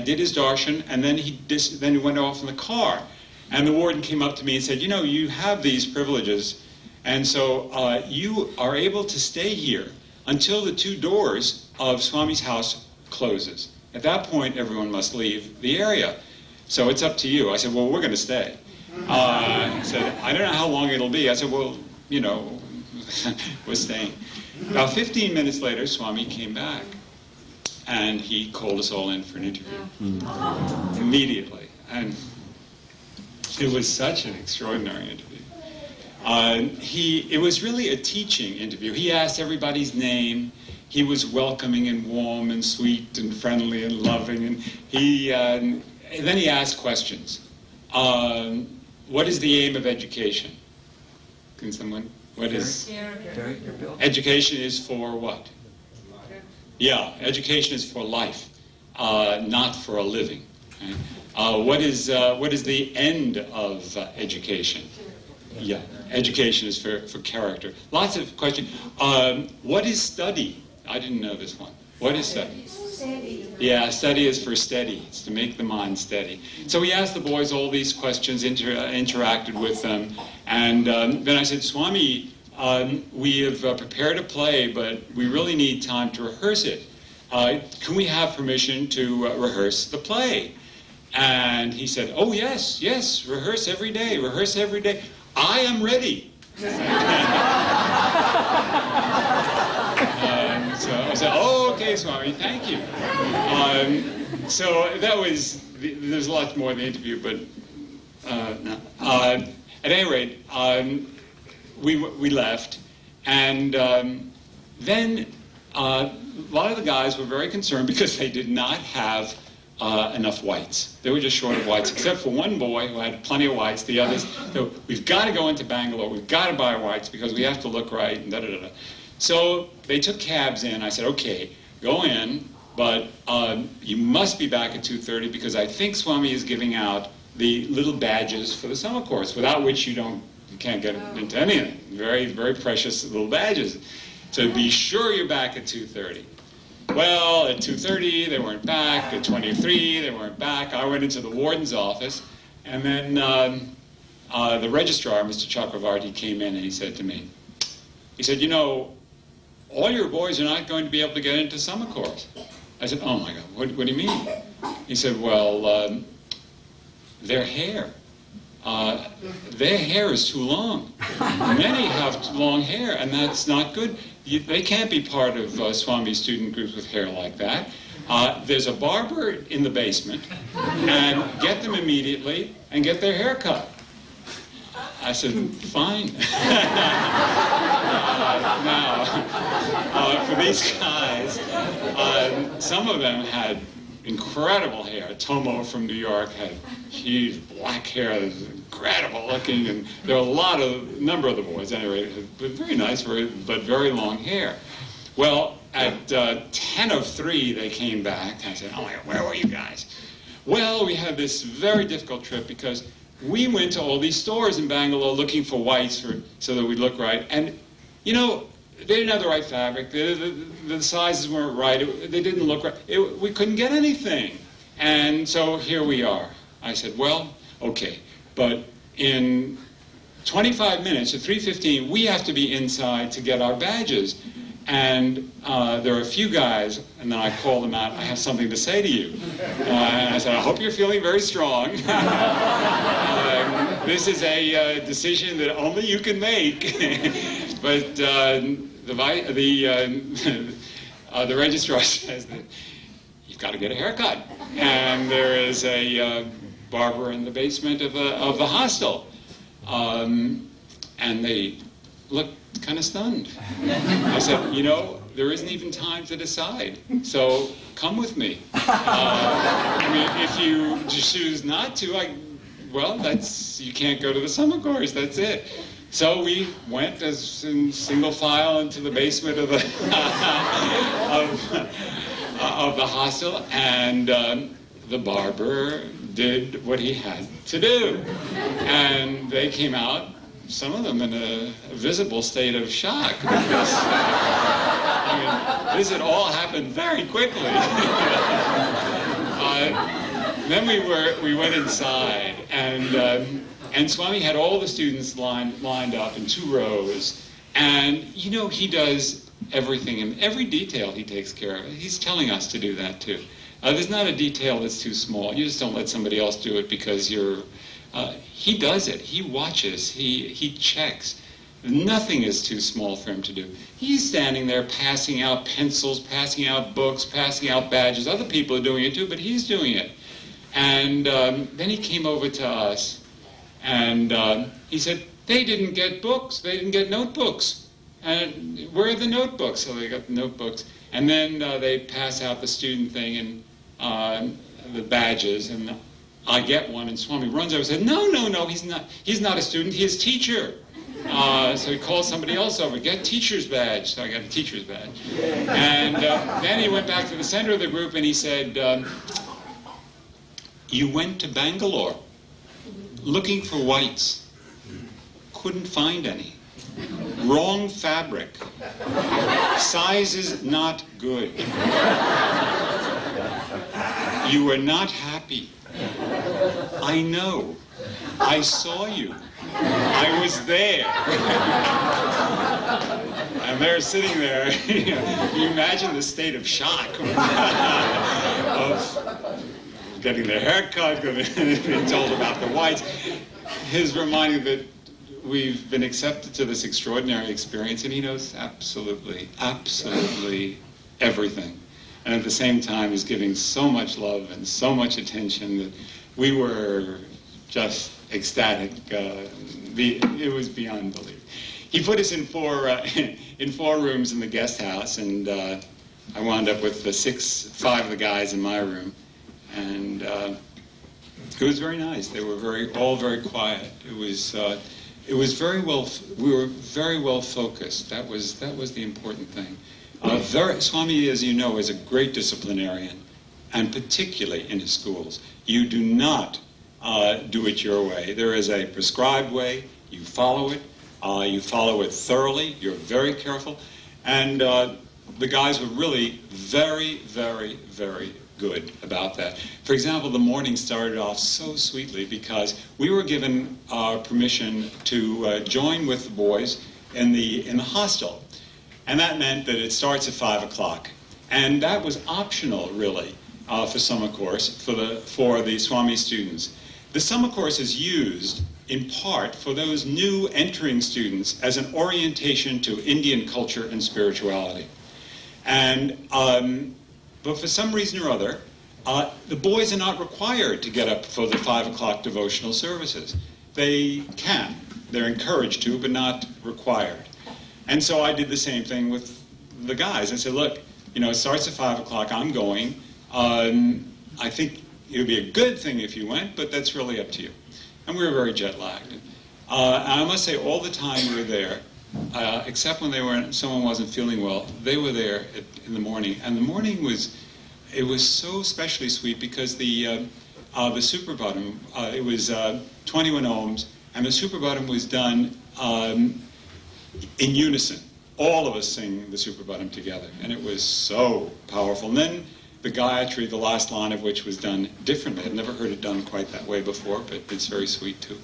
did his darshan, and then he went off in the car. And the warden came up to me and said, you know, you have these privileges, and so you are able to stay here until the 2 doors of Swami's house closes. At that point, everyone must leave the area. So it's up to you. I said, well, we're going to stay. He said, I don't know how long it'll be. I said, well, you know, we're staying. About 15 minutes later, Swami came back, and he called us all in for an interview. Immediately. And it was such an extraordinary interview. It was really a teaching interview. He asked everybody's name. He was welcoming and warm and sweet and friendly and loving. And then he asked questions. What is the aim of education? Can someone? What is? Education is for what? Yeah, education is for life, not for a living. Right? What is the end of education? Yeah, education is for character. Lots of questions. What is study? I didn't know this one. What is study? Steady. Yeah, study is for steady. It's to make the mind steady. So he asked the boys all these questions, interacted with them, and then I said, Swami, we have prepared a play, but we really need time to rehearse it. Can we have permission to rehearse the play? And he said, oh, yes, rehearse every day, rehearse every day. I am ready. So I said, oh, okay, Swami, thank you. So that was, there's a lot more in the interview, but no. At any rate, we left, and then a lot of the guys were very concerned because they did not have enough whites. They were just short of whites, except for one boy who had plenty of whites. The others, so we've got to go into Bangalore. We've got to buy whites because we have to look right. And da da da. So they took cabs in. I said, okay, go in, but you must be back at 2:30 because I think Swami is giving out the little badges for the summer course, without which you can't get into anything. Very, very precious little badges. So be sure you're back at 2:30. Well, at 2:30, they weren't back. At 23, they weren't back. I went into the warden's office, and then the registrar, Mr. Chakravarti, came in and he said to me, he said, you know, all your boys are not going to be able to get into summer course. I said, oh my God, what do you mean? He said, well, their hair is too long. Many have long hair, and that's not good. They can't be part of Swami student groups with hair like that. There's a barber in the basement, and get them immediately and get their hair cut. I said, fine. Now, for these guys, some of them had incredible hair. Tomo from New York had huge black hair that was incredible looking, and there were a number of the boys, anyway, with very nice, but very long hair. Well, at 10:03, they came back. I said, oh my God, where were you guys? Well, we had this very difficult trip because we went to all these stores in Bangalore looking for whites so that we'd look right. And, you know, they didn't have the right fabric. The sizes weren't right. They didn't look right. We couldn't get anything. And so here we are. I said, well, okay. But in 25 minutes, at 3:15, we have to be inside to get our badges. And there are a few guys, and then I called them out, I have something to say to you. And I said, I hope you're feeling very strong. This is a decision that only you can make. But the registrar says that you've got to get a haircut. And there is a barber in the basement of the hostel. And they looked kind of stunned. I said, you know, there isn't even time to decide, so come with me. I mean, if you choose not to, you can't go to the summer course, that's it. So we went as in single file into the basement of the of the hostel, and the barber did what he had to do. And they came out some of them in a visible state of shock. Because, I mean, this had all happened very quickly. Then we went inside, and Swami had all the students lined up in 2 rows. And, you know, he does everything, in every detail he takes care of. He's telling us to do that too. There's not a detail that's too small. You just don't let somebody else do it because you're... he does it. He watches. He checks. Nothing is too small for him to do. He's standing there passing out pencils, passing out books, passing out badges. Other people are doing it too, but he's doing it. And then he came over to us, and he said, they didn't get books. They didn't get notebooks. And where are the notebooks? So they got the notebooks. And then they pass out the student thing and the badges. And I get one, and Swami runs over and said, no, he's not a student, he's a teacher. So he called somebody else over, get teacher's badge. So I got a teacher's badge. And then he went back to the center of the group and he said, you went to Bangalore looking for whites. Couldn't find any. Wrong fabric. Size is not good. You were not happy. I know. I saw you. I was there. And they're sitting there. You imagine the state of shock of getting their hair cut, being told about the whites. His reminding that we've been accepted to this extraordinary experience, and he knows absolutely everything. And at the same time, he's giving so much love and so much attention that we were just ecstatic. It was beyond belief. He put us in 4 rooms in the guest house, and I wound up with 5 of the guys in my room, and it was very nice. They were all very quiet. It was very well. We were very well focused. That was the important thing. Swami, as you know, is a great disciplinarian, and particularly in his schools. You do not do it your way. There is a prescribed way. You follow it. You follow it thoroughly. You're very careful. And the guys were really very, very, very good about that. For example, the morning started off so sweetly because we were given permission to join with the boys in the hostel. And that meant that it starts at 5 o'clock. And that was optional, really, for summer course, for the Swami students. The summer course is used, in part, for those new entering students as an orientation to Indian culture and spirituality. And, but for some reason or other, the boys are not required to get up for the 5 o'clock devotional services. They can. They're encouraged to, but not required. And so I did the same thing with the guys. I said, look, it starts at 5 o'clock, I'm going. I think it would be a good thing if you went, but that's really up to you. And we were very jet-lagged. And I must say, all the time we were there, except when someone wasn't feeling well, they were there in the morning. And the morning was so especially sweet because the Suprabhatam, it was 21 ohms, and the Suprabhatam was done in unison. All of us sing the Suprabhatam together, and it was so powerful. And then the Gayatri, the last line of which was done differently. I've never heard it done quite that way before, but it's very sweet too.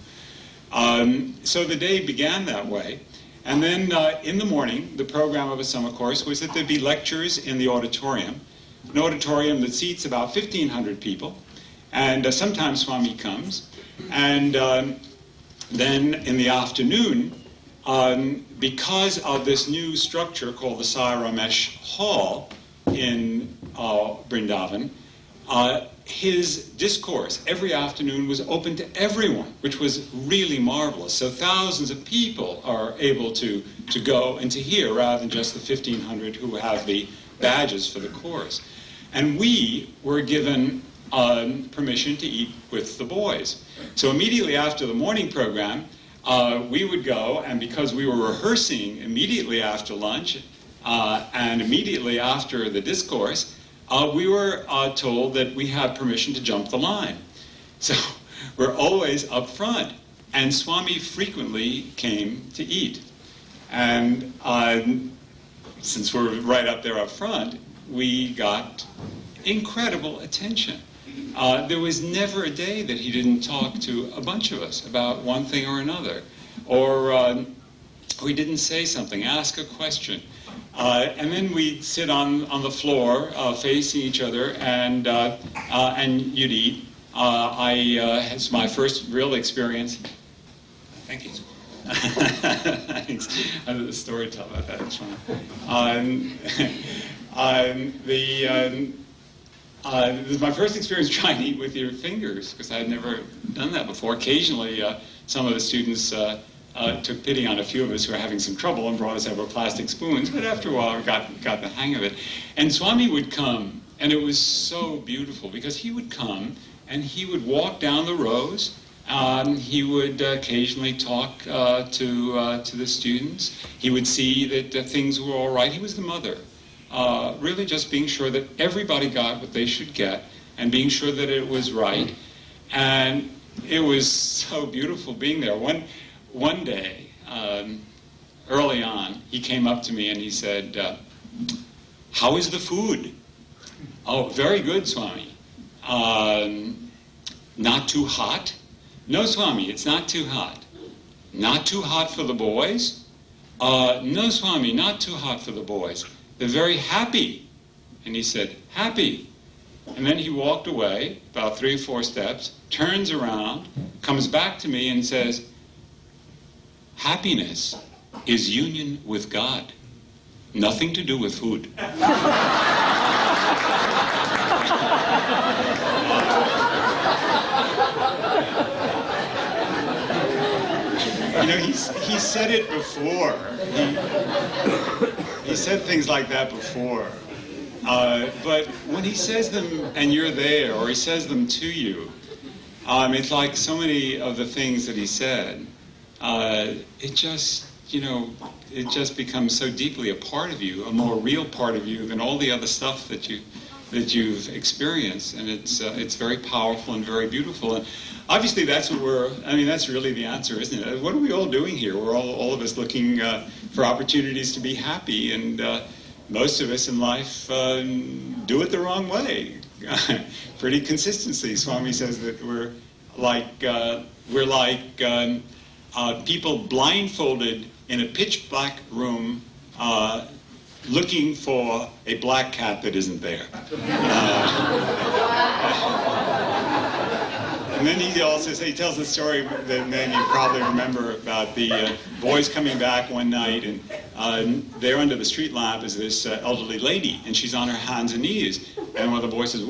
So the day began that way. And then in the morning, the program of a summer course was that there'd be lectures in the auditorium, an auditorium that seats about 1,500 people. And sometimes Swami comes. And then in the afternoon, because of this new structure called the Sai Ramesh Hall in Vrindavan, his discourse every afternoon was open to everyone, which was really marvelous. So thousands of people are able to go and to hear rather than just the 1,500 who have the badges for the course. And we were given permission to eat with the boys. So immediately after the morning program, we would go, and because we were rehearsing immediately after lunch and immediately after the discourse, we were told that we had permission to jump the line. So we're always up front. and Swami frequently came to eat. And since we're right up there up front, we got incredible attention. There was never a day that he didn't talk to a bunch of us about one thing or another. Or we didn't say something, ask a question. And then we'd sit on the floor facing each other and you'd eat. It's my first real experience. Thank you. Thanks. I have a story to tell about that. It's fun. This is my first experience trying to eat with your fingers, because I had never done that before. Occasionally, some of the students took pity on a few of us who were having some trouble and brought us over plastic spoons, but after a while we got the hang of it. And Swami would come, and it was so beautiful, because he would come and he would walk down the rows. He would occasionally talk to the students. He would see that things were all right. He was the mother. Really just being sure that everybody got what they should get and being sure that it was right. And it was so beautiful being there. One day, early on, he came up to me and he said, "How is the food?" "Oh, very good, Swami." "Not too hot?" "No, Swami, it's not too hot." "Not too hot for the boys?" "No, Swami, not too hot for the boys. They're very happy." And he said, "Happy." And then he walked away about 3 or 4 steps, turns around, comes back to me and says, "Happiness is union with God. Nothing to do with food." You know, he said it before. He said things like that before. But when he says them and you're there, or he says them to you, it's like so many of the things that he said. It just, it just becomes so deeply a part of you, a more real part of you than all the other stuff that you've experienced, and it's very powerful and very beautiful. And obviously, that's that's really the answer, isn't it? What are we all doing here? We're all of us looking for opportunities to be happy, and most of us in life do it the wrong way, pretty consistently. Swami says that we're like people blindfolded in a pitch black room, looking for a black cat that isn't there. And then he tells the story that many of you probably remember about the boys coming back one night, and there under the street lamp is this elderly lady, and she's on her hands and knees. And one of the boys says,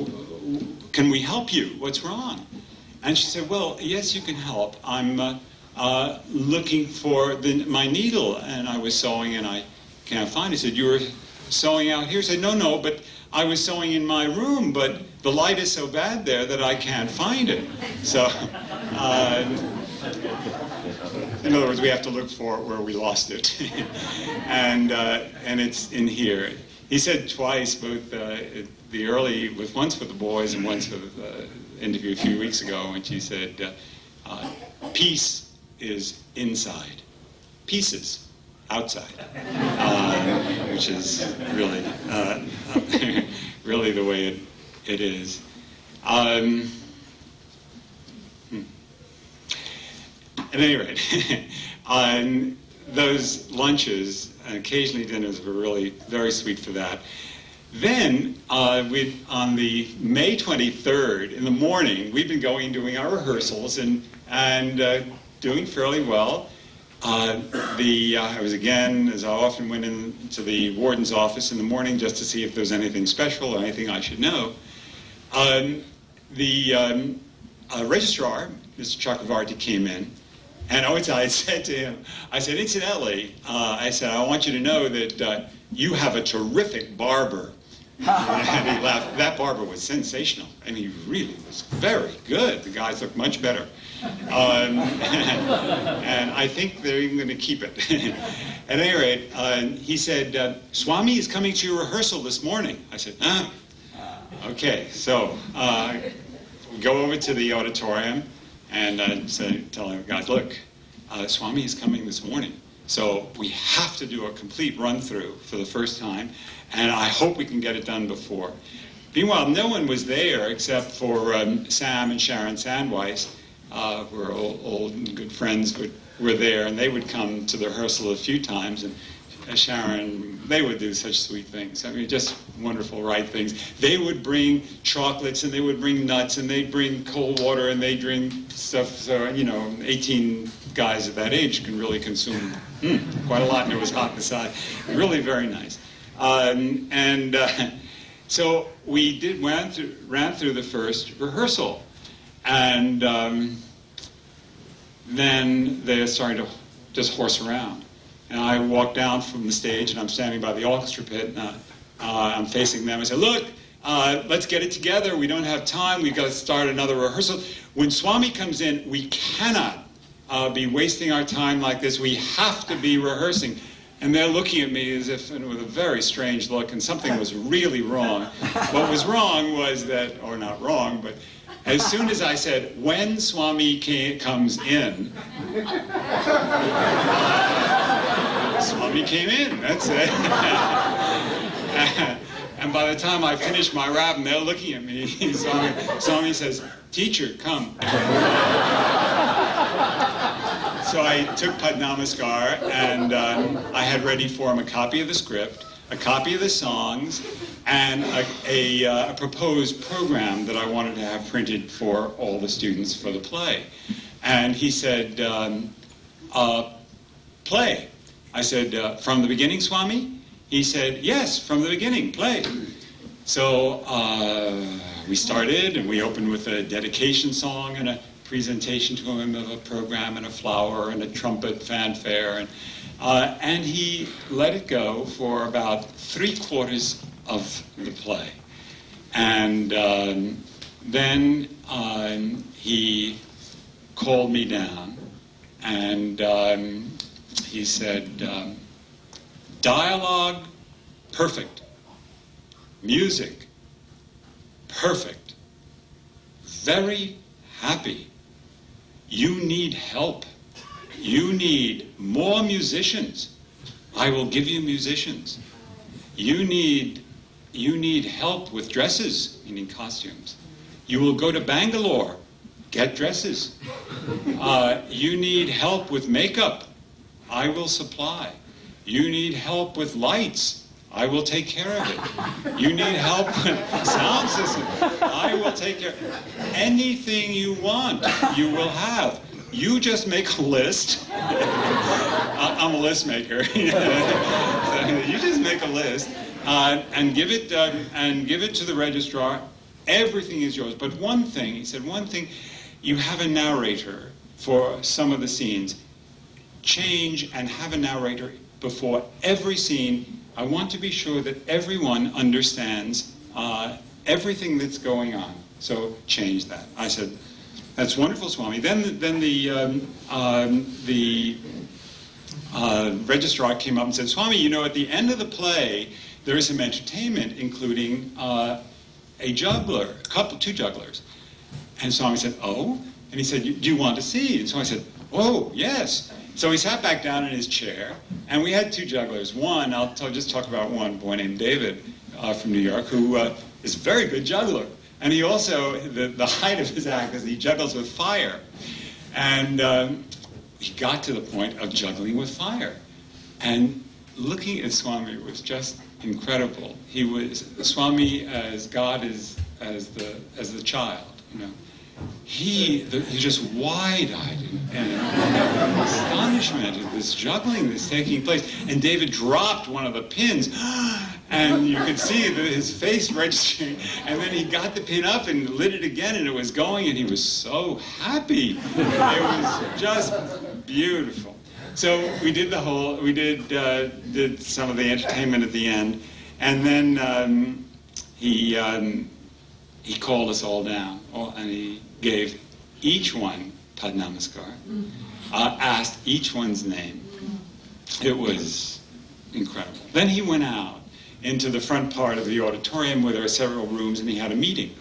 "Can we help you? What's wrong?" And she said, "Well, yes, you can help. I'm looking for my needle, and I was sewing, and I can't find it." He said, "You were sewing out here?" He said, "No, but I was sewing in my room, but the light is so bad there that I can't find it." So, in other words, we have to look for it where we lost it. and it's in here. He said twice, both once for the boys and once for the interview a few weeks ago, when she said, "Peace is inside. Pieces outside," which is really really the way it is. At any rate, those lunches and occasionally dinners were really very sweet for that. Then, on the May 23rd in the morning, we've been doing our rehearsals and doing fairly well. I was again, as I often went into the warden's office in the morning just to see if there was anything special or anything I should know. The registrar, Mr. Chakravarti, came in, and I said to him, I said, "Incidentally, I want you to know that you have a terrific barber." And he laughed. That barber was sensational, and he really was very good. The guys looked much better. And I think they're even going to keep it. At any rate, he said, "Swami is coming to your rehearsal this morning." I said, "Okay." So we go over to the auditorium. And I said, telling the guys, look, Swami is coming this morning, so we have to do a complete run-through for the first time, and I hope we can get it done before. Meanwhile, no one was there except for Sam and Sharon Sandweiss, who are old and good friends, were there, and they would come to the rehearsal a few times, and Sharon, they would do such sweet things. I mean, just wonderful, right things. They would bring chocolates, and they would bring nuts, and they'd bring cold water, and they'd drink stuff. So, 18 guys at that age can really consume quite a lot, and it was hot inside. Really very nice. So we ran through the first rehearsal, and then they started to just horse around. And I walked down from the stage, and I'm standing by the orchestra pit, and I'm facing them. I said, look, let's get it together. We don't have time. We've got to start another rehearsal. When Swami comes in, we cannot be wasting our time like this. We have to be rehearsing. And they're looking at me as if with a very strange look, and something was really wrong. What was wrong was that, or not wrong, but as soon as I said, when Swami comes in, Swami came in, that's it. And by the time I finished my rap, and they're looking at me, Swami says, teacher, come. So I took Padnamaskar, and I had ready for him a copy of the script, a copy of the songs, and a proposed program that I wanted to have printed for all the students for the play. And he said, play. I said, from the beginning, Swami? He said, yes, from the beginning, play. So we started, and we opened with a dedication song and a presentation to him of a program and a flower and a trumpet fanfare, and he let it go for about 3/4 of the play, and then he called me down, and he said, dialogue perfect, music perfect, very happy. You need help. You need more musicians. I will give you musicians. You need help with dresses, meaning costumes. You will go to Bangalore, get dresses. You need help with makeup. I will supply. You need help with lights. I will take care of it. You need help with sound system. I will take care of it. Anything you want, you will have. You just make a list. I'm a list maker. So you just make a list and give it to the registrar. Everything is yours. But one thing, he said, you have a narrator for some of the scenes. Change and have a narrator before every scene. I want to be sure that everyone understands everything that's going on. So change that. I said, that's wonderful, Swami. Then the registrar came up and said, Swami, at the end of the play, there is some entertainment, including a juggler, two jugglers. And Swami said, oh? And he said, do you want to see? And so I said, oh, yes. So he sat back down in his chair, and we had two jugglers. One, I'll just talk about one boy named David from New York, who is a very good juggler. And he also, the height of his act is he juggles with fire. And he got to the point of juggling with fire. And looking at Swami was just incredible. He was Swami as God as the child, He's just wide-eyed and astonishment at this juggling that's taking place. And David dropped one of the pins, and you could see his face registering. And then he got the pin up and lit it again, and it was going, and he was so happy. It was just beautiful. So we did did some of the entertainment at the end, and then he called us all down, and he gave each one Padnamaskar, asked each one's name. It was incredible. Then he went out into the front part of the auditorium where there are several rooms, and he had a meeting.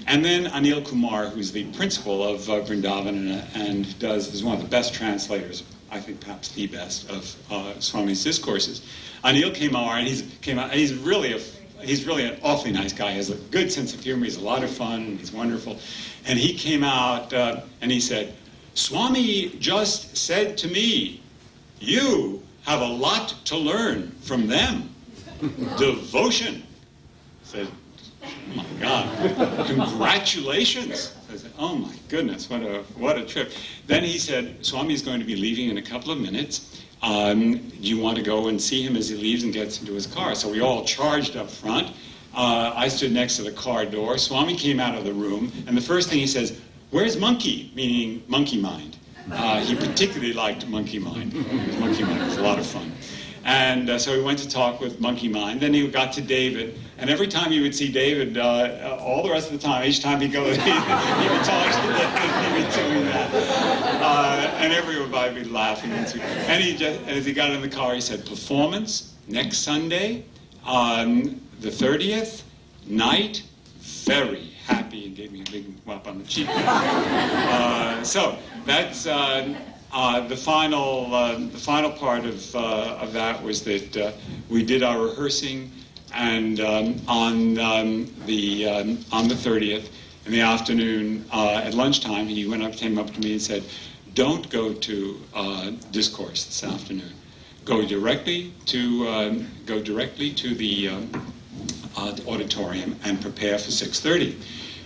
And then Anil Kumar, who's the principal of Vrindavan and is one of the best translators, I think perhaps the best, of Swami's discourses. Anil came out, and he's really an awfully nice guy. He has a good sense of humor. He's a lot of fun. And he's wonderful. And he came out and he said, "Swami just said to me, you have a lot to learn from them. Devotion." I said, "Oh my God, congratulations." I said, "Oh my goodness, what a trip." Then he said, "Swami is going to be leaving in a couple of minutes. Do you want to go and see him as he leaves and gets into his car?" So we all charged up front. I stood next to the car door. Swami came out of the room, and the first thing he says, "Where's Monkey?" Meaning Monkey Mind. He particularly liked Monkey Mind. Monkey Mind was a lot of fun. And so we went to talk with Monkey Mind. Then he got to David, and every time you would see David, all the rest of the time, each time he'd go, he would talk to David, he would doing that. And everybody would be laughing. And he just, as he got in the car, he said, "Performance next Sunday, the 30th, night, very happy," and gave me a big whop on the cheek. So that's the final part of that was that we did our rehearsing, and on the 30th in the afternoon at lunchtime, he came up to me and said, "Don't go to discourse this afternoon. Go directly to the auditorium and prepare for 6:30.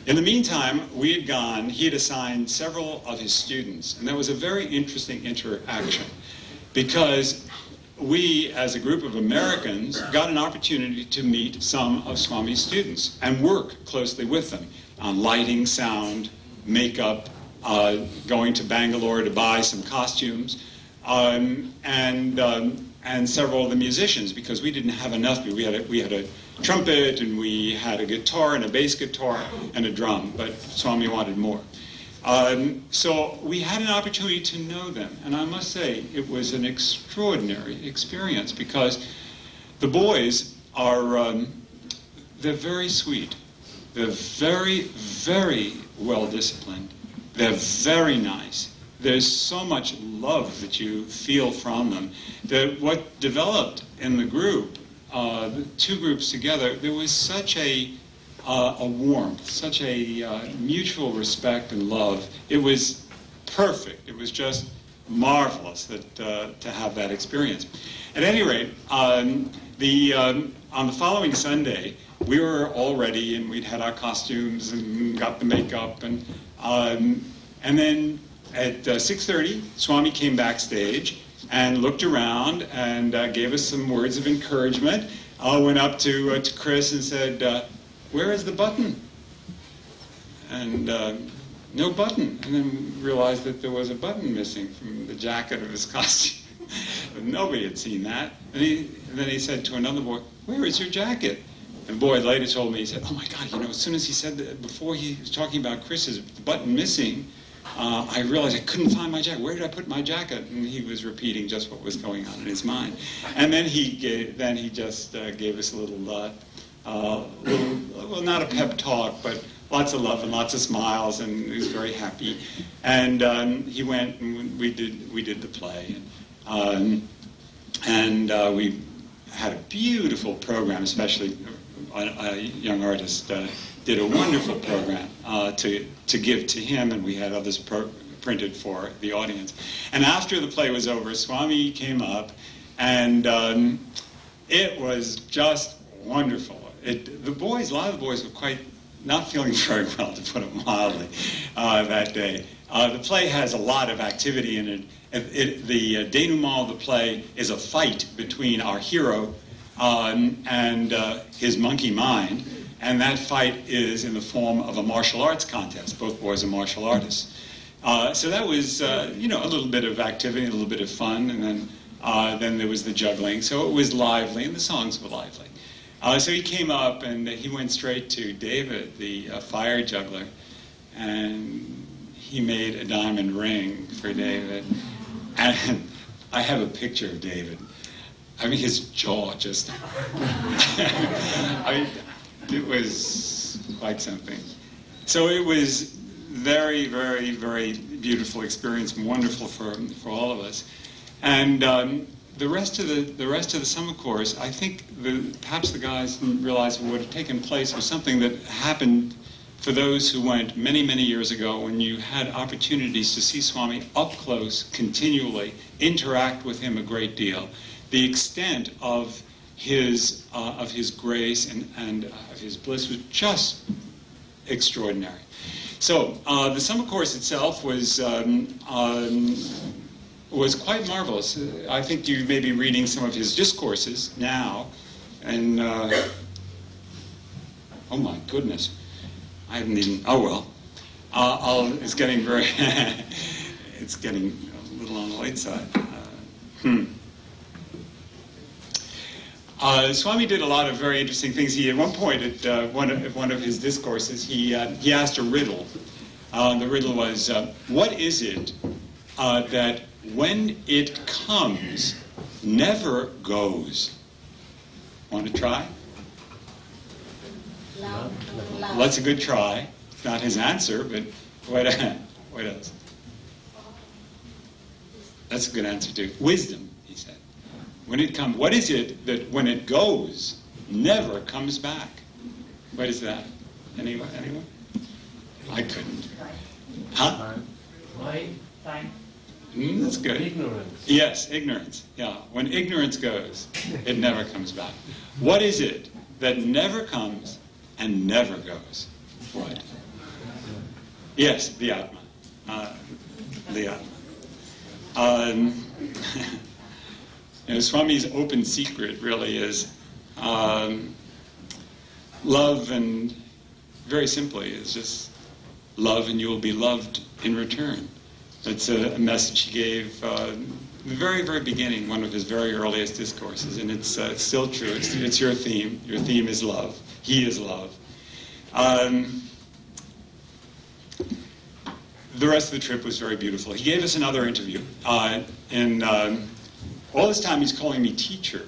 In the meantime, he had assigned several of his students, and there was a very interesting interaction, because we, as a group of Americans, got an opportunity to meet some of Swami's students and work closely with them on lighting, sound, makeup, going to Bangalore to buy some costumes, and several of the musicians, because we didn't have enough. We had a trumpet, and we had a guitar and a bass guitar and a drum, but Swami wanted more. So we had an opportunity to know them, and I must say it was an extraordinary experience, because the boys are, they're very sweet. They're very, very well disciplined. They're very nice. There's so much love that you feel from them. What developed in the group, the two groups together, there was such a warmth, such a mutual respect and love. It was perfect. It was just marvelous to have that experience. At any rate, on the following Sunday, we were all ready, and we'd had our costumes and got the makeup, and then at 6:30, Swami came backstage and looked around and gave us some words of encouragement. Went up to Chris and said, "Where is the button?" And no button. And then realized that there was a button missing from the jacket of his costume. But nobody had seen that. And then he said to another boy, "Where is your jacket?" And the boy later told me, he said, "Oh my God, as soon as he said that, before he was talking about Chris's button missing, I realized I couldn't find my jacket. Where did I put my jacket?" And he was repeating just what was going on in his mind. And then he just gave us a little, well, not a pep talk, but lots of love and lots of smiles, and he was very happy. And he went, and we did the play, and we had a beautiful program. Especially a young artist did a wonderful program to give to him, and we had others printed for the audience. And after the play was over, Swami came up, and it was just wonderful. A lot of the boys were quite not feeling very well, to put it mildly, that day. The play has a lot of activity in it. The denouement of the play is a fight between our hero and his monkey mind, and that fight is in the form of a martial arts contest. Both boys are martial artists. So that was, a little bit of activity, a little bit of fun, and then there was the juggling. So it was lively, and the songs were lively. So he came up, and he went straight to David, the fire juggler, and he made a diamond ring for David. And I have a picture of David. I mean, his jaw just, it was quite something. So it was very, very, very beautiful experience, wonderful for all of us. And the rest of the summer course, I think perhaps the guys didn't realize what had taken place was something that happened for those who went many, many years ago, when you had opportunities to see Swami up close, continually, interact with him a great deal. The extent of his grace and of his bliss was just extraordinary. So the summer course itself was quite marvelous. I think you may be reading some of his discourses now, and oh my goodness, I haven't even. Oh well, it's getting very. It's getting a little on the late side. Swami did a lot of very interesting things. He, at one point, at one of his discourses, he asked a riddle. The riddle was, what is it that when it comes, never goes? Want to try? Love. Well, that's a good try. It's not his answer, but what else? That's a good answer, too. Wisdom, he said. When it comes, what is it that when it goes, never comes back? What is that? Anyone? I couldn't. Huh? Time. That's good. Ignorance. Yes, ignorance. Yeah. When ignorance goes, it never comes back. What is it that never comes and never goes? What? Yes, the Atma. The Atma. Swami's open secret really is love, and very simply is just love and you will be loved in return. That's a message he gave the very, very beginning, one of his very earliest discourses, and it's still true. It's your theme. Your theme is love. He is love. The rest of the trip was very beautiful. He gave us another interview, and all this time he's calling me teacher.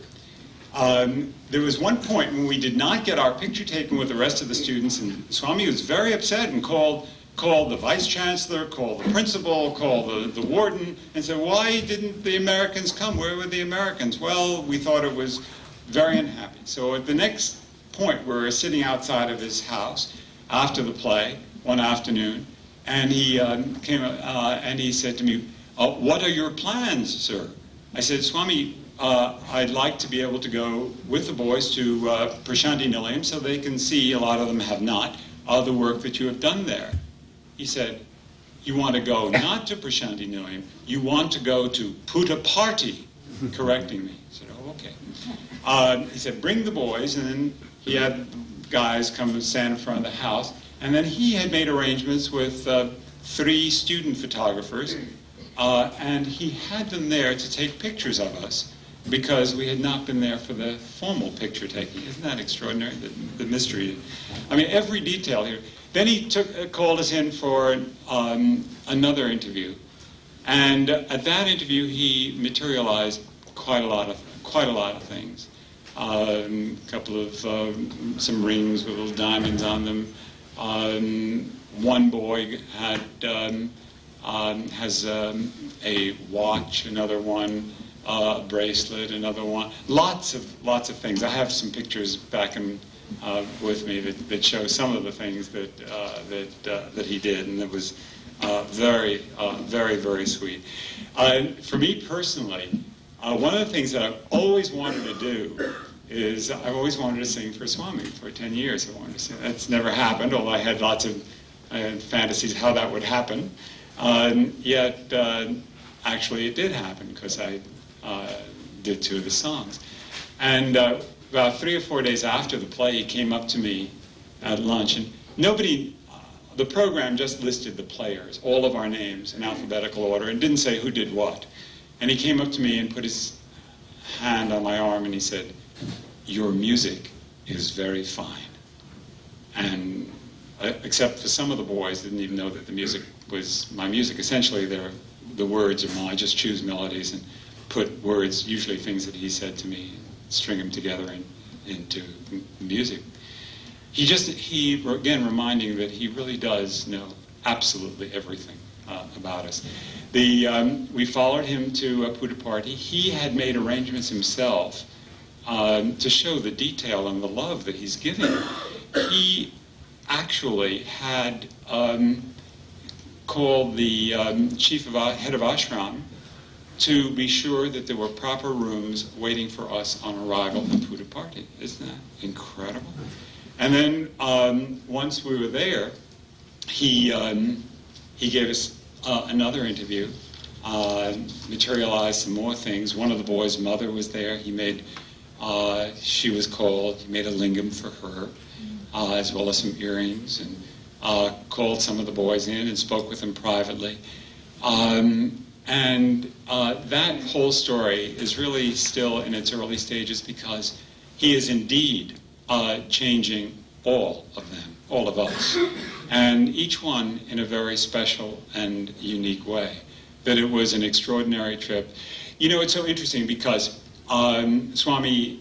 There was one point when we did not get our picture taken with the rest of the students, and Swami was very upset and called the vice chancellor, called the principal, called the warden, and said, why didn't the Americans come? Where were the Americans? Well, we thought it was very unhappy. So at the next point, we were sitting outside of his house after the play one afternoon, and he came and he said to me, what are your plans, sir? I said, Swami, I'd like to be able to go with the boys to Prasanthi Nilayam so they can see, a lot of them have not, the work that you have done there. He said, you want to go not to Prasanthi Nilayam, you want to go to Puttaparthi, correcting me. I said, oh, okay. He said, bring the boys, and then he had guys come and stand in front of the house, and then he had made arrangements with 3 student photographers, and he had them there to take pictures of us because we had not been there for the formal picture taking. Isn't that extraordinary, the mystery? I mean, every detail here. Then he called us in for another interview, and at that interview he materialized quite a lot of things. A couple of some rings with little diamonds on them. One boy has a watch, another one a bracelet, another one. Lots of things. I have some pictures back with me that show some of the things that he did, and it was very, very sweet. For me personally, one of the things that I've always wanted to do is I've always wanted to sing for Swami. For 10 years I wanted to sing. That's never happened, although I had lots of fantasies how that would happen. Yet, actually it did happen because I did 2 of the songs. And about 3 or 4 days after the play, he came up to me at lunch, and the program just listed the players, all of our names in alphabetical order, and didn't say who did what. And he came up to me and put his hand on my arm and he said, your music is very fine. And except for some of the boys didn't even know that the music was my music. Essentially, the words are mine, I just choose melodies and put words, usually things that he said to me, string them together into music. He again reminding that he really does know absolutely everything about us. We followed him to a puja party. He had made arrangements himself to show the detail and the love that he's giving. He actually had called the head of ashram to be sure that there were proper rooms waiting for us on arrival at puja party. Isn't that incredible? And then once we were there, he gave us another interview, materialized some more things. One of the boys' mother was there. She was called. He made a lingam for her, as well as some earrings, and called some of the boys in and spoke with them privately. That whole story is really still in its early stages because he is indeed changing all of them, all of us, and each one in a very special and unique way. That it was an extraordinary trip. You know, it's so interesting because Swami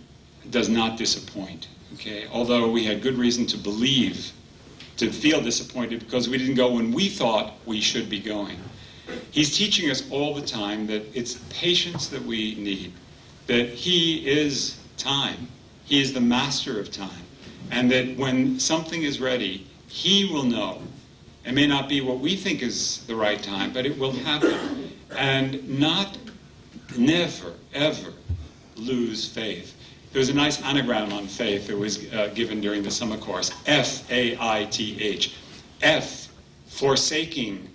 does not disappoint, okay? Although we had good reason to feel disappointed because we didn't go when we thought we should be going. He's teaching us all the time that it's patience that we need, that he is time, he is the master of time, and that when something is ready, he will know. It may not be what we think is the right time, but it will happen. And never, ever lose faith. There was a nice anagram on faith that was given during the summer course. F-A-I-T-H. F, forsaking.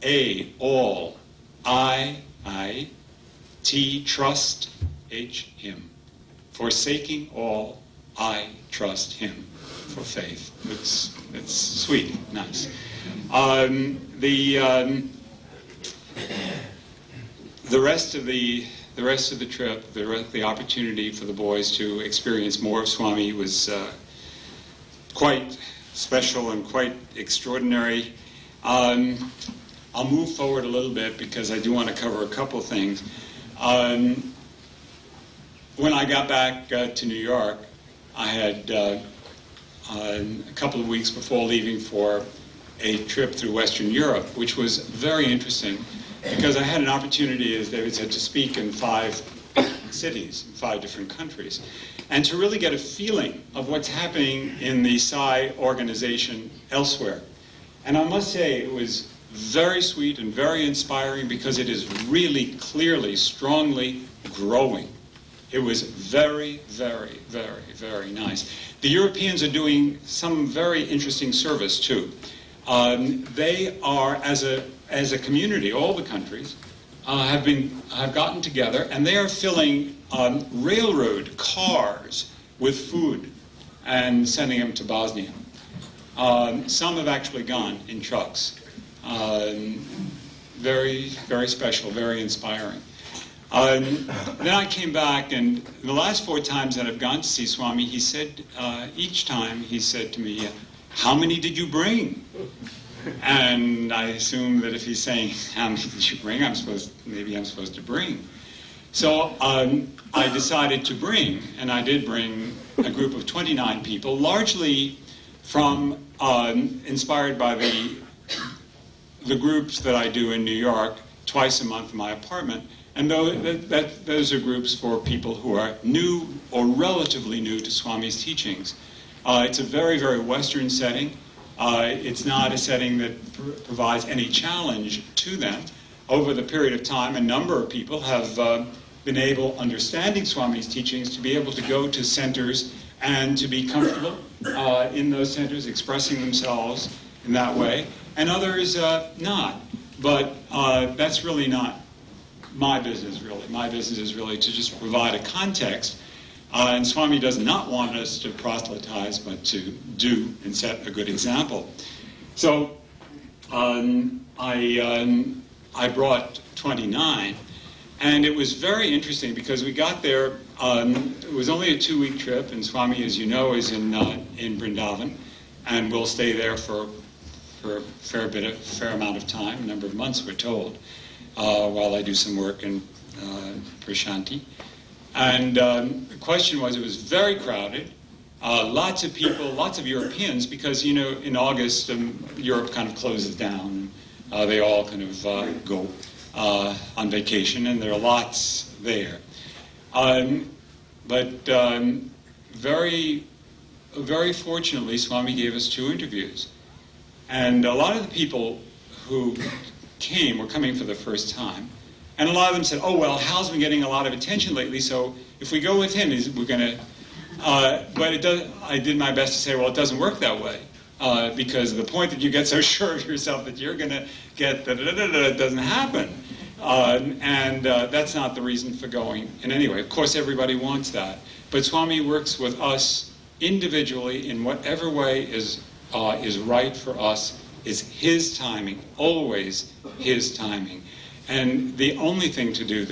A, all. I, T, trust. H, him. Forsaking all, I trust him for faith. It's sweet, nice. The rest of the trip, the opportunity for the boys to experience more of Swami was quite special and quite extraordinary. I'll move forward a little bit because I do want to cover a couple things. When I got back to New York, I had a couple of weeks before leaving for a trip through Western Europe, which was very interesting because I had an opportunity, as David said, to speak in 5 cities, in 5 different countries, and to really get a feeling of what's happening in the Sai organization elsewhere. And I must say it was very sweet and very inspiring because it is really clearly, strongly growing. It was very, very, very, very nice. The Europeans are doing some very interesting service too. They are, as a community, all the countries have gotten together, and they are filling railroad cars with food and sending them to Bosnia. Some have actually gone in trucks. Very, very special, very inspiring. Then I came back, and the last 4 times that I've gone to see Swami, he said, each time he said to me, "How many did you bring?" And I assume that if he's saying, "How many did you bring?" maybe I'm supposed to bring. So I decided to bring, and I did bring a group of 29 people, largely from, inspired by the groups that I do in New York twice a month in my apartment. And those are groups for people who are new or relatively new to Swami's teachings. It's a very, very Western setting. It's not a setting that provides any challenge to them. Over the period of time, a number of people have been able, understanding Swami's teachings, to be able to go to centers and to be comfortable in those centers, expressing themselves in that way, and others not. But that's really not my business, really. My business is really to just provide a context. And Swami does not want us to proselytize, but to do and set a good example. So I brought 29, and it was very interesting because we got there. It was only a 2-week trip, and Swami, as you know, is in Vrindavan, and we'll stay there for a fair amount of time, a number of months, we're told, while I do some work and Prasanthi. And the question was, it was very crowded, lots of people, lots of Europeans, because, you know, in August, Europe kind of closes down. They all kind of go on vacation, and there are lots there. But very, very fortunately, Swami gave us 2 interviews. And a lot of the people who came were coming for the first time. And a lot of them said, oh, well, Hal's been getting a lot of attention lately, so if we go with him, we're going to... but it does, I did my best to say, well, it doesn't work that way. Because the point that you get so sure of yourself that you're going to get it doesn't happen. That's not the reason for going in any way. Of course, everybody wants that. But Swami works with us individually in whatever way is right for us, is his timing, always his timing. And the only thing to do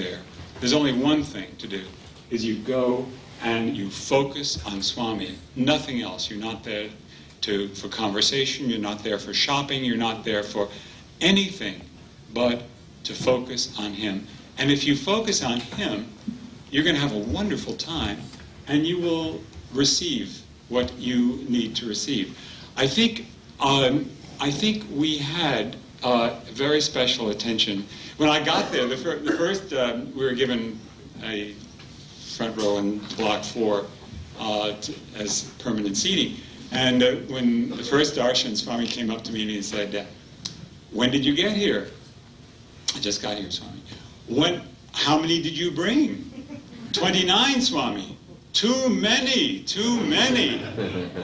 there's only one thing to do, is you go and you focus on Swami, nothing else. You're not there for conversation, you're not there for shopping, you're not there for anything but to focus on him. And if you focus on him, you're going to have a wonderful time, and you will receive what you need to receive. I think we had very special attention. When I got there, the first we were given a front row in block 4 as permanent seating. And when the first darshan, Swami came up to me and he said, when did you get here? I just got here, Swami. How many did you bring? 29, Swami. Too many.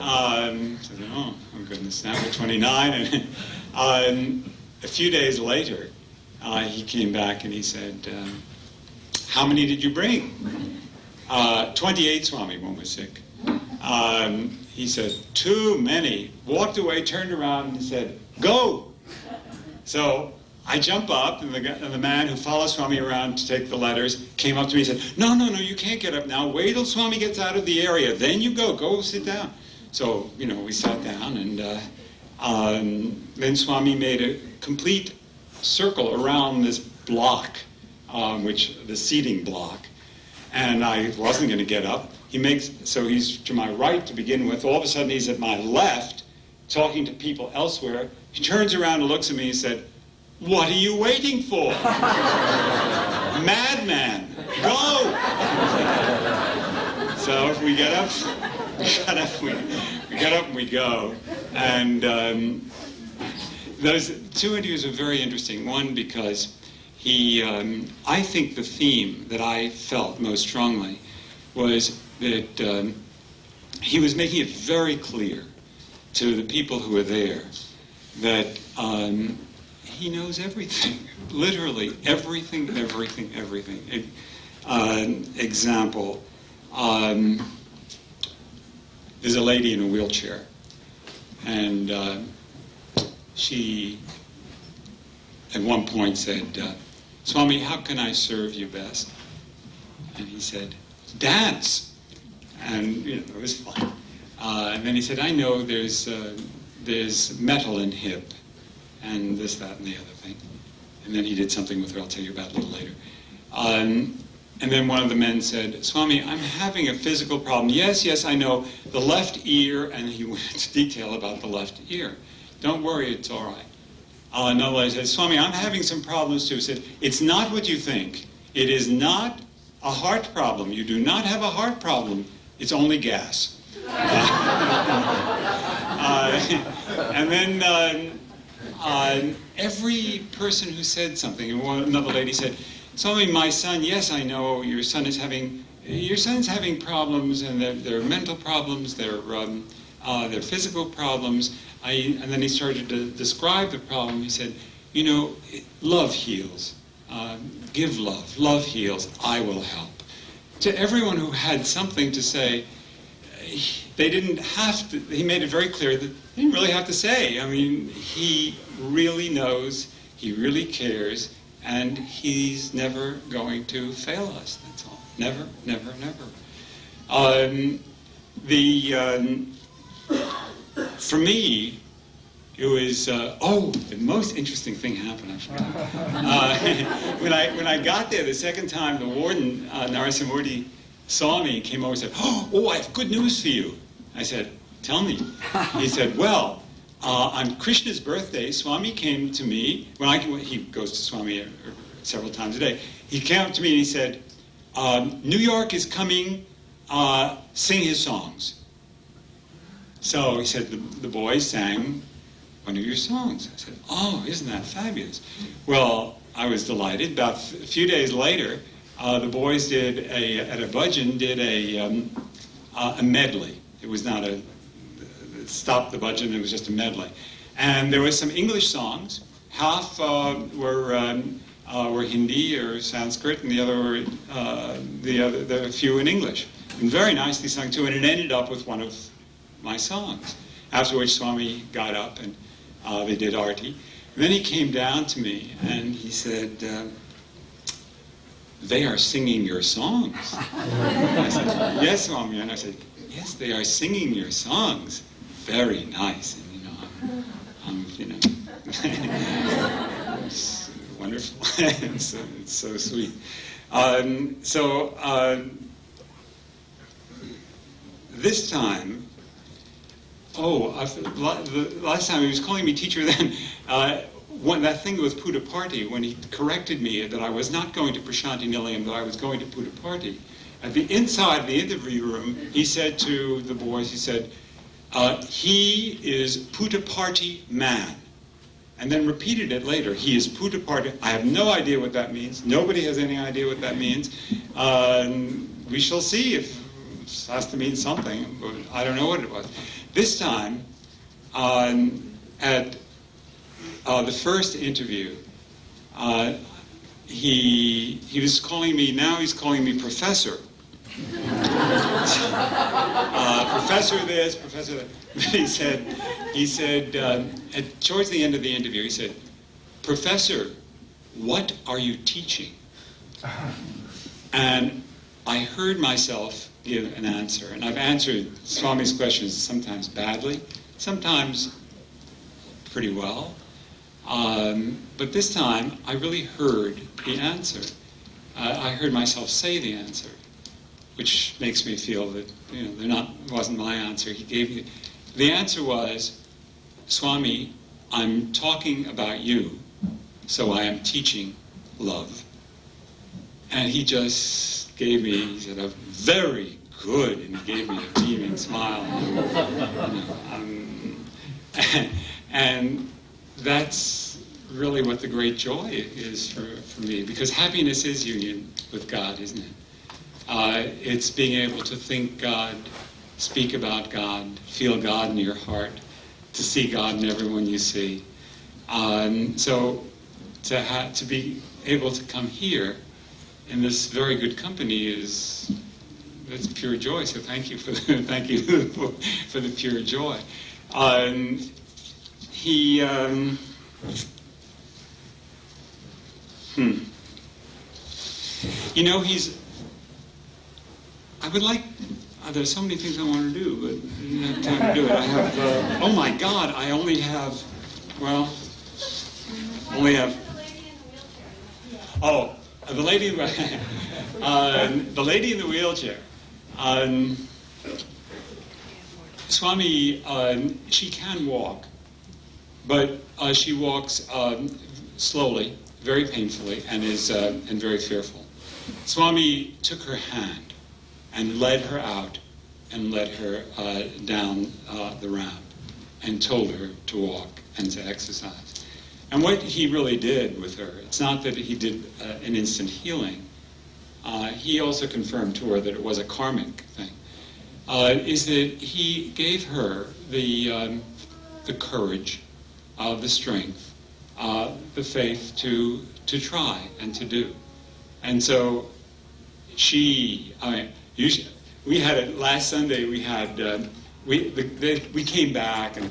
I said, oh, my goodness, now we're 29. And a few days later, he came back and he said, how many did you bring? 28, Swami, one was sick. He said, too many. Walked away, turned around, and said, go! So I jump up, and the man who follows Swami around to take the letters came up to me and said, no, you can't get up now. Wait till Swami gets out of the area. Then you go sit down. So, you know, we sat down, and then Swami made a complete circle around this block, the seating block. And I wasn't going to get up. So he's to my right to begin with. All of a sudden he's at my left, talking to people elsewhere. He turns around and looks at me and said, what are you waiting for? Madman, go! So we get up, we get up and we go. And those 2 interviews are very interesting. One, because I think the theme that I felt most strongly was that he was making it very clear to the people who were there that he knows everything, literally everything. Example, there's a lady in a wheelchair, and she at one point said, Swami, how can I serve you best? And he said, dance. And you know, it was fun. And then he said, I know there's metal in hip, and this, that, and the other thing. And then he did something with her I'll tell you about a little later. And then one of the men said, Swami, I'm having a physical problem. Yes, I know. The left ear, and he went into detail about the left ear. Don't worry, it's all right. Another one said, Swami, I'm having some problems too. He said, it's not what you think. It is not a heart problem. You do not have a heart problem. It's only gas. And then every person who said something, and another lady said, Swami, my son, yes, I know your son's having problems, and they're mental problems, they're physical problems. And then he started to describe the problem. He said, you know, love heals. Give love. Love heals. I will help. To everyone who had something to say, they didn't have to, he made it very clear that they didn't really have to say. I mean, he really knows, he really cares, and he's never going to fail us. That's all. Never, never, never. For me, it was, the most interesting thing happened, I forgot. When I got there the second time, the warden, Narasimurti, saw me and came over and said, oh, I have good news for you. I said, tell me. He said, well, on Krishna's birthday, Swami came to me, he goes to Swami several times a day, he came up to me and he said, New York is coming, sing his songs. So he said, the boys sang one of your songs. I said, oh, isn't that fabulous? Well, I was delighted. About a few days later, the boys did at a bhajan, did a medley. It was not a stop the bhajan, it was just a medley. And there was some English songs. Half were Hindi or Sanskrit, and the other were the few in English. And very nicely sung too, and it ended up with one of my songs. After which Swami got up and they did arti. And then he came down to me and he said, they are singing your songs. I said, yes, Swami. And I said, yes, they are singing your songs. Very nice. And I'm it's wonderful. it's so sweet. This time, the last time he was calling me teacher then, that thing with Puttaparthi, when he corrected me that I was not going to Prasanthi Nilayam, that I was going to Puttaparthi, at the inside of the interview room, he said to the boys, he said, he is Puttaparthi man. And then repeated it later, he is Puttaparthi. I have no idea what that means. Nobody has any idea what that means. We shall see if it has to mean something, but I don't know what it was. This time, at the first interview, he was calling me, now he's calling me professor. Professor this, professor that. He said, towards the end of the interview, he said, Professor, what are you teaching? And I heard myself give an answer, and I've answered Swami's questions sometimes badly, sometimes pretty well, but this time I really heard the answer. I heard myself say the answer, which makes me feel that it wasn't my answer. He gave me the answer was, Swami, I'm talking about you, so I am teaching love. And he just gave me, he said, a very good, and he gave me a beaming smile. And that's really what the great joy is for me, because happiness is union with God, isn't it? It's being able to think God, speak about God, feel God in your heart, to see God in everyone you see. So to be able to come here in this very good company that's pure joy. So thank you for the pure joy. There's so many things I want to do, but I didn't have time to do it. I have, oh my God, I only have, the lady in the wheelchair. Swami, she can walk, but she walks slowly, very painfully, and and very fearful. Swami took her hand and led her out and led her down the ramp and told her to walk and to exercise. And what he really did with her, it's not that he did an instant healing, he also confirmed to her that it was a karmic thing, is that he gave her the courage, the strength, the faith to try and to do. And so we had it last Sunday. We had we came back, and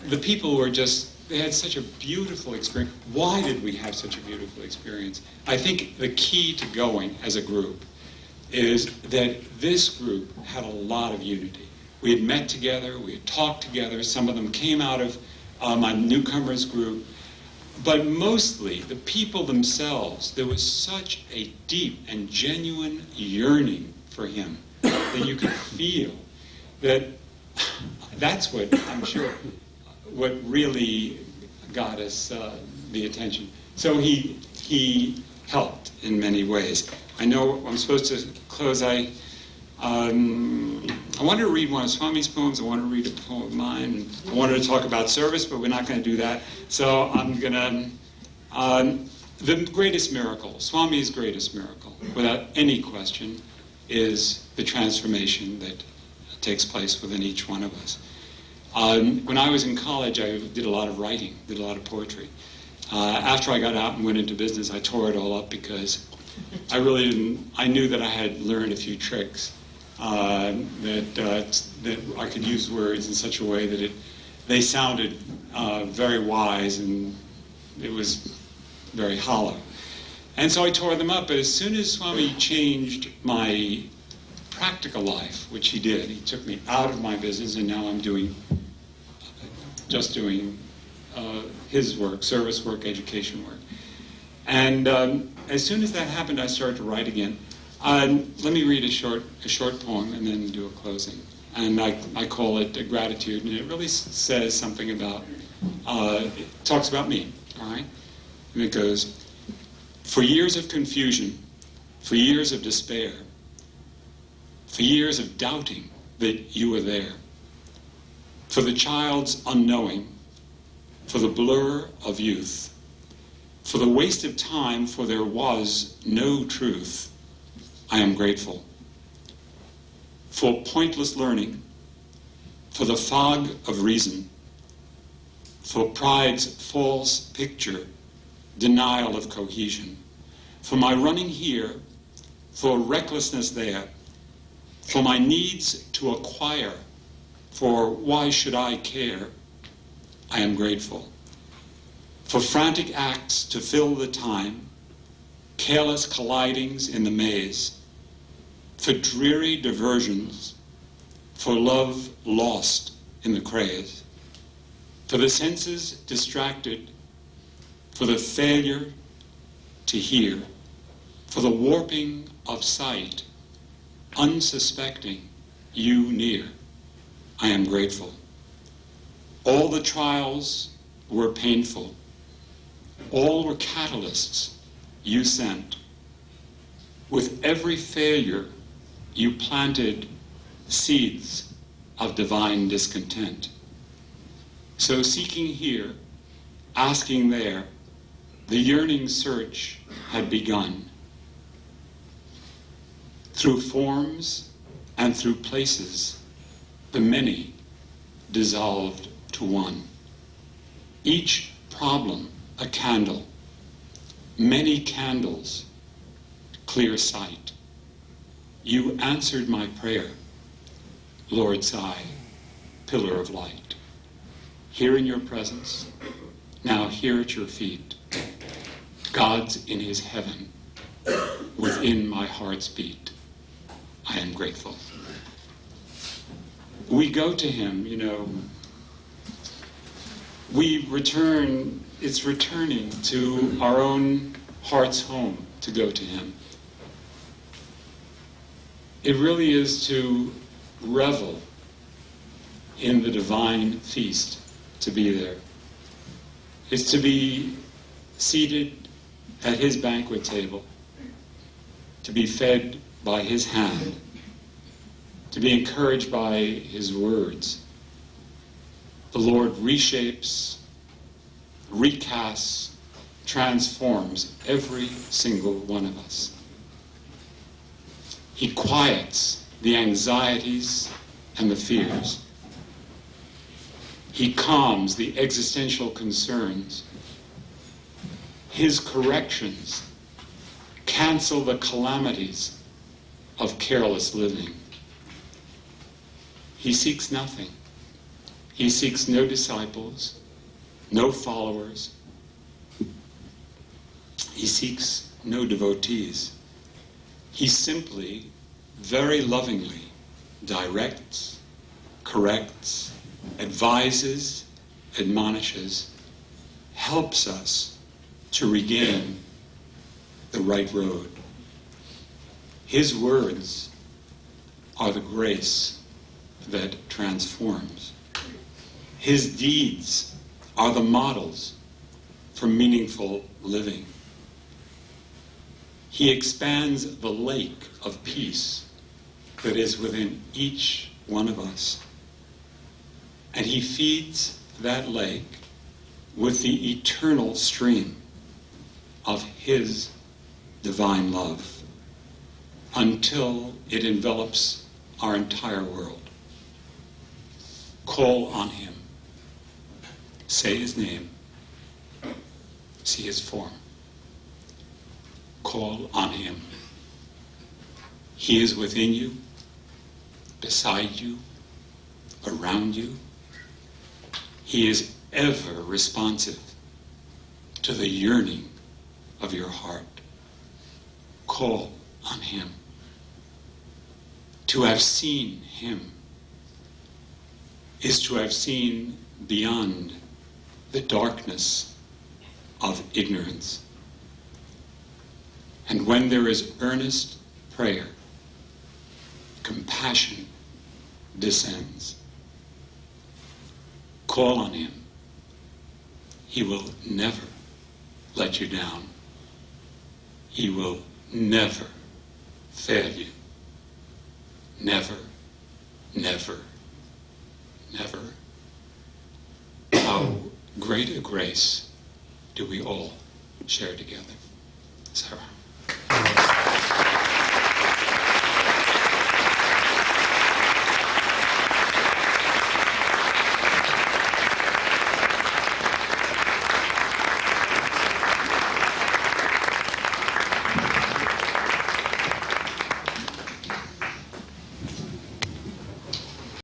the people were they had such a beautiful experience. Why did we have such a beautiful experience? I think the key to going as a group is that this group had a lot of unity. We had met together, we had talked together. Some of them came out of my newcomers group, but mostly the people themselves. There was such a deep and genuine yearning for him that you could feel that. That's what I'm sure what really got us the attention. So he helped in many ways. I know I'm supposed to close. I wanted to read one of Swami's poems. I wanted to read a poem of mine. I wanted to talk about service, but we're not going to do that. So I'm going to... the greatest miracle, Swami's greatest miracle, without any question, is the transformation that takes place within each one of us. When I was in college, I did a lot of writing, did a lot of poetry. After I got out and went into business, I tore it all up because I really didn't. I knew that I had learned a few tricks that I could use words in such a way that they sounded very wise and it was very hollow. And so I tore them up. But as soon as Swami changed my practical life, which he did, he took me out of my business, and now I'm just doing his work, service work, education work. And as soon as that happened, I started to write again. Let me read a short poem and then do a closing. And I call it Gratitude, and it really says something about, it talks about me, all right? And it goes, for years of confusion, for years of despair, for years of doubting that you were there, for the child's unknowing, for the blur of youth, for the waste of time, for there was no truth, I am grateful. For pointless learning, for the fog of reason, for pride's false picture, denial of cohesion, for my running here, for recklessness there, for my needs to acquire, for why should I care, I am grateful. For frantic acts to fill the time, careless collidings in the maze, for dreary diversions, for love lost in the craze, for the senses distracted, for the failure to hear, for the warping of sight, unsuspecting you near, I am grateful. All the trials were painful. All were catalysts you sent. With every failure, you planted seeds of divine discontent. So seeking here, asking there, the yearning search had begun. Through forms and through places, the many dissolved to one. Each problem a candle, many candles, clear sight. You answered my prayer, Lord Sai, pillar of light. Here in your presence, now here at your feet, God's in his heaven, within my heart's beat. I am grateful. We go to him, we return, it's returning to our own heart's home to go to him. It really is to revel in the divine feast, to be there. It's to be seated at his banquet table, to be fed by his hand, to be encouraged by his words. The Lord reshapes, recasts, transforms every single one of us. He quiets the anxieties and the fears. He calms the existential concerns. His corrections cancel the calamities of careless living. He seeks nothing. He seeks no disciples, no followers. He seeks no devotees. He simply, very lovingly, directs, corrects, advises, admonishes, helps us to regain the right road. His words are the grace that transforms. His deeds are the models for meaningful living. He expands the lake of peace that is within each one of us. And he feeds that lake with the eternal stream of his divine love until it envelops our entire world. Call on him. Say his name. See his form. Call on him. He is within you, beside you, around you. He is ever responsive to the yearning of your heart. Call on him. To have seen him is to have seen beyond the darkness of ignorance. And when there is earnest prayer, compassion descends. Call on him. He will never let you down. He will never fail you. Never, never, never. How great a grace do we all share together. Sarah.